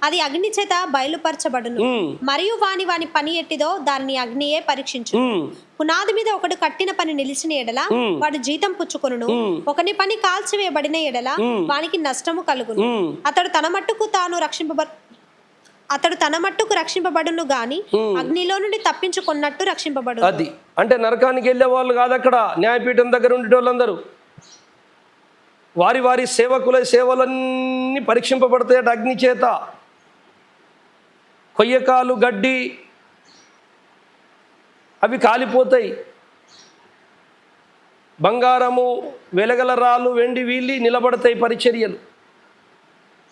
అది అగ్ని చేత బయలుపరచబడును. మరియు వాని పని ఎట్టిదో దానిని అగ్నియే పరీక్షించును. పునాది మీద ఒకడు కట్టిన పని నిలిచిన ఎడల వాడు జీతం పుచ్చుకొనును. ఒకని పని కాల్చివేయబడిన ఎడల వానికి నష్టము కలుగును. అతడు తన మట్టుకు రక్షింపబడును గాని అగ్నిలో నుండి తప్పించుకున్నట్టు రక్షింపబడు. అది అంటే నరకానికి వెళ్ళే వాళ్ళు కాదు. అక్కడ న్యాయపీఠం దగ్గర ఉండే వాళ్ళందరూ వారి సేవకుల సేవలన్నీ పరీక్షింపబడతాయట అగ్ని చేత. కొయ్యకాలు గడ్డి అవి కాలిపోతాయి. బంగారము వెలగల రాళ్ళు వెండి వీళ్ళి నిలబడతాయి పరిచర్యలు.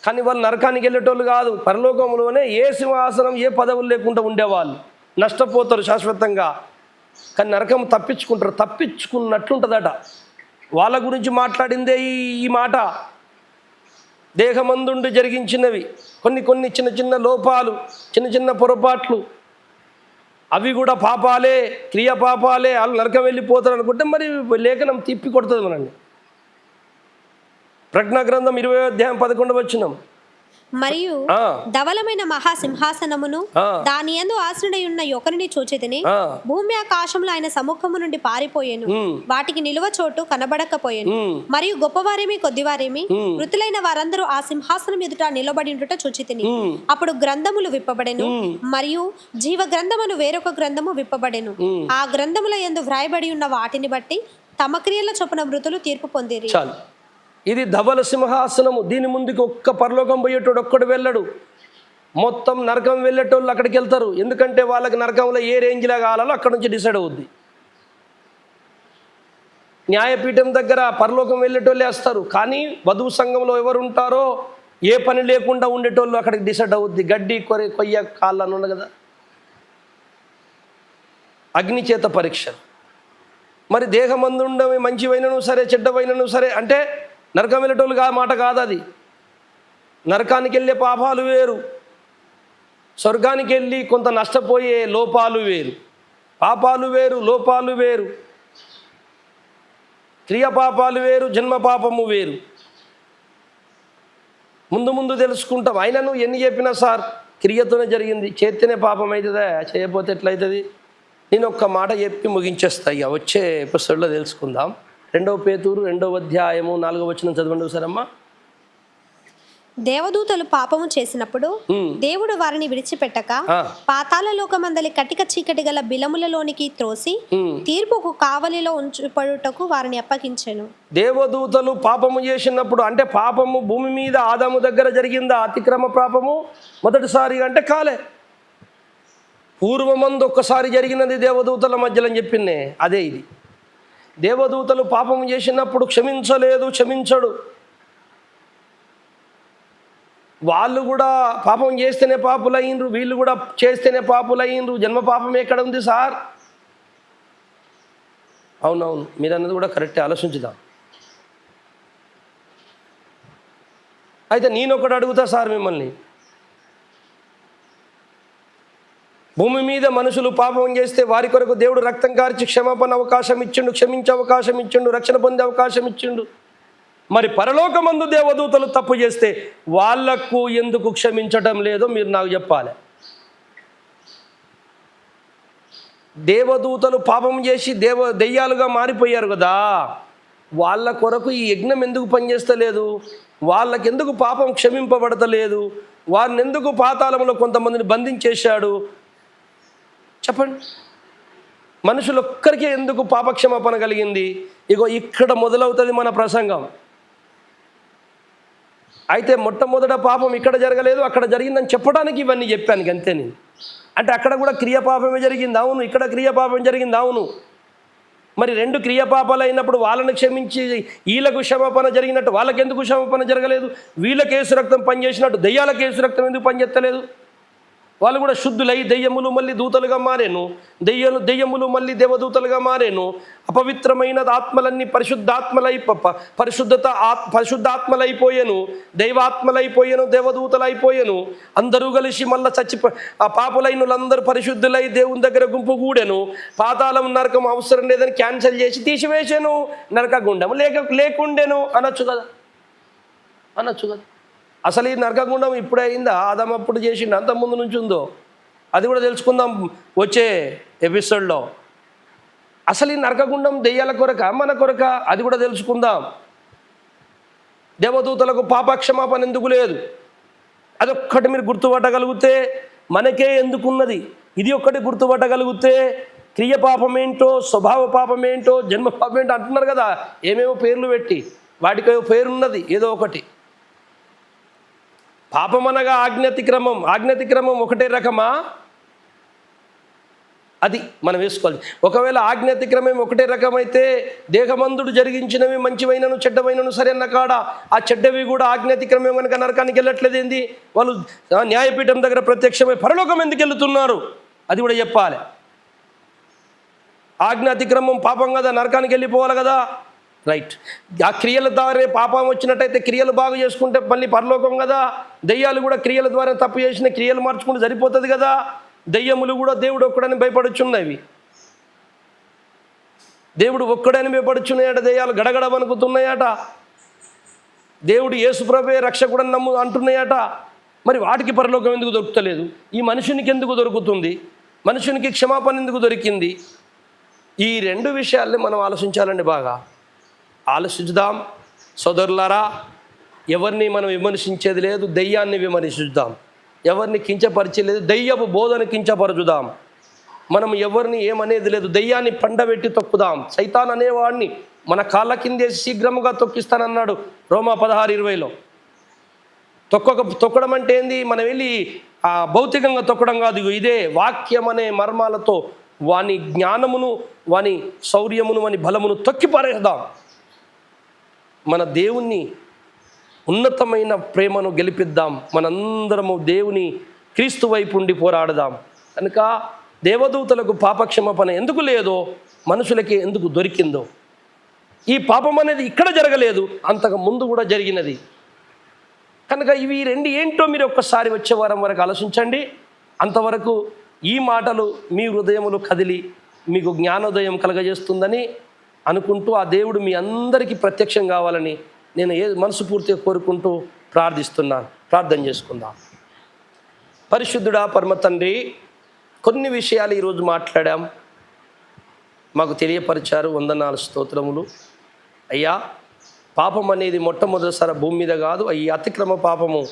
కానీ వాళ్ళు నరకానికి వెళ్ళేటోళ్ళు కాదు. పరలోకంలోనే ఏ సింహాసనం ఏ పదవులు లేకుండా ఉండేవాళ్ళు నష్టపోతారు శాశ్వతంగా. కానీ నరకం తప్పించుకున్నట్లుంటుందట. వాళ్ళ గురించి మాట్లాడిందే ఈ మాట. దేహమందుండి జరిగించినవి కొన్ని చిన్న లోపాలు, చిన్న పొరపాట్లు, అవి కూడా పాపాలే, క్రియ పాపాలే. వాళ్ళు నరకం వెళ్ళిపోతారు అనుకుంటే మరి లేఖనం తిప్పి కొడుతుంది మనండి. ప్రజ్ఞా గ్రంథం 20వ అధ్యాయం 11వ వచనం. మరియు ధవలమైన మహాసింహాసనమును దాని యందు ఆసనుడై ఉన్న ఒకరిని చూచితిని. భూమి ఆకాశములు ఆయన సముఖము నుండి పారిపోయేను, వాటికి నిలువ చోటు కనబడకపోయేను. మరియు గొప్పవారేమి కొద్దివారేమి మృతులైన వారందరూ ఆ సింహాసనం ఎదుట నిలబడి ఉండుట చూచితిని. అప్పుడు గ్రంథములు విప్పబడెను, మరియు జీవ గ్రంథమును వేరొక గ్రంథము విప్పబడెను. ఆ గ్రంథముల యందు వ్రాయబడి ఉన్న వాటిని బట్టి తమ క్రియల చొప్పున మృతులు తీర్పు పొందిరి. ఇది ధవల సింహాసనము. దీని ముందుకు ఒక్క పరలోకం పోయేటోడు ఒక్కడు వెళ్ళడు. మొత్తం నరకం వెళ్ళేటోళ్ళు అక్కడికి వెళ్తారు. ఎందుకంటే వాళ్ళకి నరకంలో ఏ రేంజ్లో కావాలో అక్కడ నుంచి డిసైడ్ అవుద్ది. న్యాయపీఠం దగ్గర పరలోకం వెళ్ళేటోళ్ళే వస్తారు. కానీ వధువు సంఘంలో ఎవరు ఉంటారో ఏ పని లేకుండా ఉండేటోళ్ళు అక్కడికి డిసైడ్ అవుద్ది. గడ్డి కొయ్య కాళ్ళు అని ఉండదు కదా. అగ్ని చేత పరీక్ష. మరి దేహమందు ఉండవి మంచివైనను సరే చెడ్డవైనను సరే అంటే నరకం వెళ్ళేటోళ్ళు మాట కాదు అది. నరకానికి వెళ్ళే పాపాలు వేరు, స్వర్గానికి వెళ్ళి కొంత నష్టపోయే లోపాలు వేరు. పాపాలు వేరు, లోపాలు వేరు. క్రియ పాపాలు వేరు, జన్మ పాపము వేరు. ముందు తెలుసుకుంటాం. అయినను ఎన్ని చెప్పినా సార్ క్రియతోనే జరిగింది, చేస్తేనే పాపం అవుతుందా, చేయకపోతే ఎట్లయితుంది? నేను ఒక్క మాట చెప్పి ముగించేస్తా. ఇక వచ్చే ఎపిసోడ్లో తెలుసుకుందాం. 2 పేతురు 2వ అధ్యాయము 4వ వచనం చదవండి ఒకసారమ్మా. దేవదూతలు పాపము చేసినప్పుడు దేవుడు వారిని విడిచిపెట్టక పాతాళ లోకమందలి కటిక చీకటి గల బిలములలోనికి త్రోసి తీర్పుకు కావలిలో ఉంచబడుటకు వారిని అప్పగించెను. దేవదూతలు పాపము చేసినప్పుడు అంటే పాపము భూమి మీద ఆదాము దగ్గర జరిగిందా? అతిక్రమ పాపము మొదటిసారి అంటే కాలే. పూర్వమందు ఒక్కసారి జరిగినది దేవదూతల మధ్యలో అని చెప్పిందే అదే ఇది. దేవదూతలు పాపం చేసినప్పుడు క్షమించడు. వాళ్ళు కూడా పాపం చేస్తేనే పాపులయ్యిండ్రు, వీళ్ళు కూడా చేస్తేనే పాపులయ్యిండ్రు. జన్మ పాపం ఎక్కడ ఉంది సార్? అవునవును, మీరు అన్నది కూడా కరెక్టే, ఆలోచించుదాం. అయితే నేను ఒకటి అడుగుతా సార్ మిమ్మల్ని, భూమి మీద మనుషులు పాపం చేస్తే వారి కొరకు దేవుడు రక్తం కార్చి క్షమాపణ అవకాశం ఇచ్చిండు, క్షమించే అవకాశం ఇచ్చిండు, రక్షణ పొందే అవకాశం ఇచ్చిండు. మరి పరలోకమందు దేవదూతలు తప్పు చేస్తే వాళ్లకు ఎందుకు క్షమించటం లేదో మీరు నాకు చెప్పాలి. దేవదూతలు పాపం చేసి దెయ్యాలుగా మారిపోయారు కదా, వాళ్ళ కొరకు ఈ యజ్ఞం ఎందుకు పనిచేస్తలేదు? వాళ్ళకెందుకు పాపం క్షమింపబడతలేదు? వారిని ఎందుకు పాతాళంలో కొంతమందిని బంధించేశాడు? చెప్పండి. మనుషులొక్కరికే ఎందుకు పాపక్షమాపణ కలిగింది? ఇగో ఇక్కడ మొదలవుతుంది మన ప్రసంగం. అయితే మొట్టమొదట పాపం ఇక్కడ జరగలేదు, అక్కడ జరిగిందని చెప్పడానికి ఇవన్నీ చెప్పాను అంతే నేను. అంటే అక్కడ కూడా క్రియాపాపమే జరిగింది, అవును. ఇక్కడ క్రియాపాపం జరిగింది, అవును. మరి రెండు క్రియాపాపాలు అయినప్పుడు వాళ్ళని క్షమించి వీళ్ళకు క్షమాపణ జరిగినట్టు వాళ్ళకెందుకు క్షమాపణ జరగలేదు? వీళ్ళకి యేసు రక్తం పనిచేసినట్టు దెయ్యాలకు యేసు రక్తం ఎందుకు పనిచేస్తలేదు? వాళ్ళు కూడా శుద్ధులై దెయ్యములు మళ్ళీ దూతలుగా మారేను, దెయ్యములు మళ్ళీ దేవదూతలుగా మారేను. అపవిత్రమైన ఆత్మలన్నీ పరిశుద్ధాత్మలైపోయాను, దైవాత్మలైపోయాను, దేవదూతలైపోయాను. అందరూ కలిసి మళ్ళీ ఆ పాపులైన వాళ్ళందరూ పరిశుద్ధులై దేవుని దగ్గర గుంపు కూడాను. పాతాళం నరకం అవసరం లేదని క్యాన్సిల్ చేసి తీసివేశాను, నరకగుండం లేకుండేను అనొచ్చు కదా. అసలు ఈ నరకగుండం ఇప్పుడే అయిందా? ఆదాం అప్పుడు చేసిండు, అంత ముందు నుంచి ఉందో అది కూడా తెలుసుకుందాం వచ్చే ఎపిసోడ్లో. అసలు ఈ నరకగుండం దెయ్యాల కొరక మన కొరక అది కూడా తెలుసుకుందాం. దేవదూతలకు పాపక్షమాపణ ఎందుకు లేదు? అదొక్కటి మీరు గుర్తుపట్టగలిగితే మనకే ఎందుకున్నది. ఇది ఒక్కటి గుర్తుపట్టగలిగితే క్రియ పాపం ఏంటో, స్వభావ పాపం ఏంటో, జన్మ పాపం ఏంటో అంటున్నారు కదా, ఏమేమో పేర్లు పెట్టి వాటికి పేరున్నది ఏదో ఒకటి. పాపం అనగా ఆజ్ఞాతిక్రమం ఒకటే రకమా? అది మనం వేసుకోవాలి. ఒకవేళ ఆజ్ఞాతిక్రమం ఒకటే రకమైతే దేహమందుడు జరిగించినవి మంచివైనను చెడ్డవైనను సరే అన్న కాడ ఆ చెడ్డవి కూడా ఆజ్ఞాతిక్రమం కనుక నరకానికి వెళ్ళట్లేదు ఏంది? వాళ్ళు న్యాయపీఠం దగ్గర ప్రత్యక్షమై పరలోకం ఎందుకు వెళ్తున్నారు? అది కూడా చెప్పాలి. ఆజ్ఞాతిక్రమం పాపం కదా, నరకానికి వెళ్ళిపోవాలి కదా, రైట్. ఆ క్రియల ద్వారా పాపం వచ్చినట్టయితే క్రియలు బాగు చేసుకుంటే మళ్ళీ పరలోకం కదా. దెయ్యాలు కూడా క్రియల ద్వారా తప్పు చేసిన క్రియలు మార్చుకుంటే సరిపోతుంది కదా. దెయ్యములు కూడా దేవుడు ఒక్కడని భయపడుచున్నవి, దేవుడు ఒక్కడని భయపడుచున్నాయట. దెయ్యాలు గడగడ వణుకుతున్నాయట. దేవుడు యేసుప్రభువే రక్షకుడని అంటున్నాయట. మరి వాటికి పరలోకం ఎందుకు దొరుకుతలేదు? ఈ మనుషునికి ఎందుకు దొరుకుతుంది? మనుషునికి క్షమాపణ ఎందుకు దొరికింది? ఈ రెండు విషయాల్ని మనం ఆలోచించాలండి. బాగా ఆలోచిద్దాం సోదరులారా. ఎవరిని మనం విమర్శించేది లేదు, దెయ్యాన్ని విమర్శిద్దాం. ఎవరిని కించపరిచేది, దెయ్యపు బోధన కించపరచుదాం. మనం ఎవరిని ఏమనేది లేదు, దెయ్యాన్ని పండబెట్టి తొక్కుదాం. సైతాన్ అనేవాడిని మన కాళ్ళ కిందేసి శీఘ్రముగా తొక్కిస్తానన్నాడు రోమా 16:20లో. తొక్కడం అంటే ఏంది? మనం వెళ్ళి భౌతికంగా తొక్కడం కాదు, ఇదే వాక్యం అనే మర్మాలతో వాని జ్ఞానమును, వాని శౌర్యమును, వాని బలమును తొక్కి పారేద్దాం. మన దేవుణ్ణి ఉన్నతమైన ప్రేమను గెలిపిద్దాం. మనందరము దేవుని క్రీస్తు వైపు ఉండి పోరాడదాం. కనుక దేవదూతలకు పాపక్షమాపణ ఎందుకు లేదో మనుషులకి ఎందుకు దొరికిందో. ఈ పాపం అనేది ఇక్కడ జరగలేదు, అంతకు ముందు కూడా జరిగినది. కనుక ఇవి రెండు ఏంటో మీరు ఒక్కసారి వచ్చే వారం వరకు ఆలోచించండి. అంతవరకు ఈ మాటలు మీ హృదయములు కదిలి మీకు జ్ఞానోదయం కలగజేస్తుందని అనుకుంటూ ఆ దేవుడు మీ అందరికీ ప్రత్యక్షం కావాలని నేను మనస్ఫూర్తిగా కోరుకుంటూ ప్రార్థిస్తున్నాను. ప్రార్థన చేసుకుందాం. పరిశుద్ధుడా పరమ తండ్రి, కొన్ని విషయాలు ఈరోజు మాట్లాడాం, మాకు తెలియపరిచారు. వందనాలు, స్తోత్రములు అయ్యా. పాపం అనేది మొట్టమొదటిసారి భూమి మీద కాదు, ఈ అతిక్రమ పాపము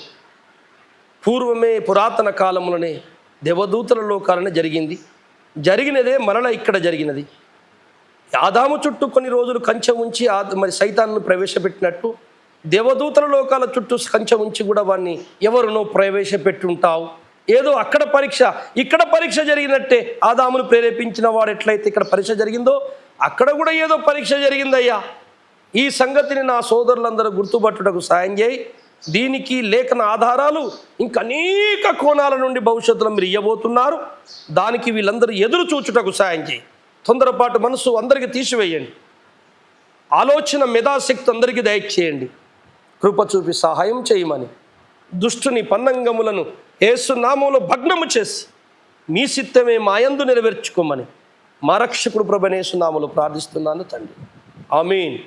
పూర్వమే పురాతన కాలంలోనే దేవదూతల లోకాలనే జరిగినదే మరలా ఇక్కడ జరిగినది. ఆదాము చుట్టూ కొన్ని రోజులు కంచె ఉంచి మరి సైతాన్ని ప్రవేశపెట్టినట్టు దేవదూతల లోకాల చుట్టూ కంచె ఉంచి కూడా వాడిని ఎవరినో ప్రవేశపెట్టుంటావు. ఏదో అక్కడ పరీక్ష, ఇక్కడ పరీక్ష జరిగినట్టే ఆదామును ప్రేరేపించిన వాడు ఎట్లయితే ఇక్కడ పరీక్ష జరిగిందో అక్కడ కూడా ఏదో పరీక్ష జరిగిందయ్యా. ఈ సంగతిని నా సోదరులందరూ గుర్తుపట్టుటకు సాయం చేయి. దీనికి లేఖన ఆధారాలు ఇంకా అనేక కోణాల నుండి భవిష్యత్తులో మీరు ఇవ్వబోతున్నారు. దానికి వీళ్ళందరూ ఎదురు చూచుటకు సాయం చేయి. తొందరపాటు మనసు అందరికీ తీసివేయండి. ఆలోచన మేధాశక్తి అందరికీ దయచేయండి. కృప చూపి సహాయం చేయమని దుష్టుని పన్నంగములను యేసు నామములో భగ్నము చేసి మీ చిత్తమే మాయందు నెరవేర్చుకోమని మా రక్షకుడు ప్రభువైన యేసు నామములో ప్రార్థిస్తున్నాను తండ్రి. ఆమేన్.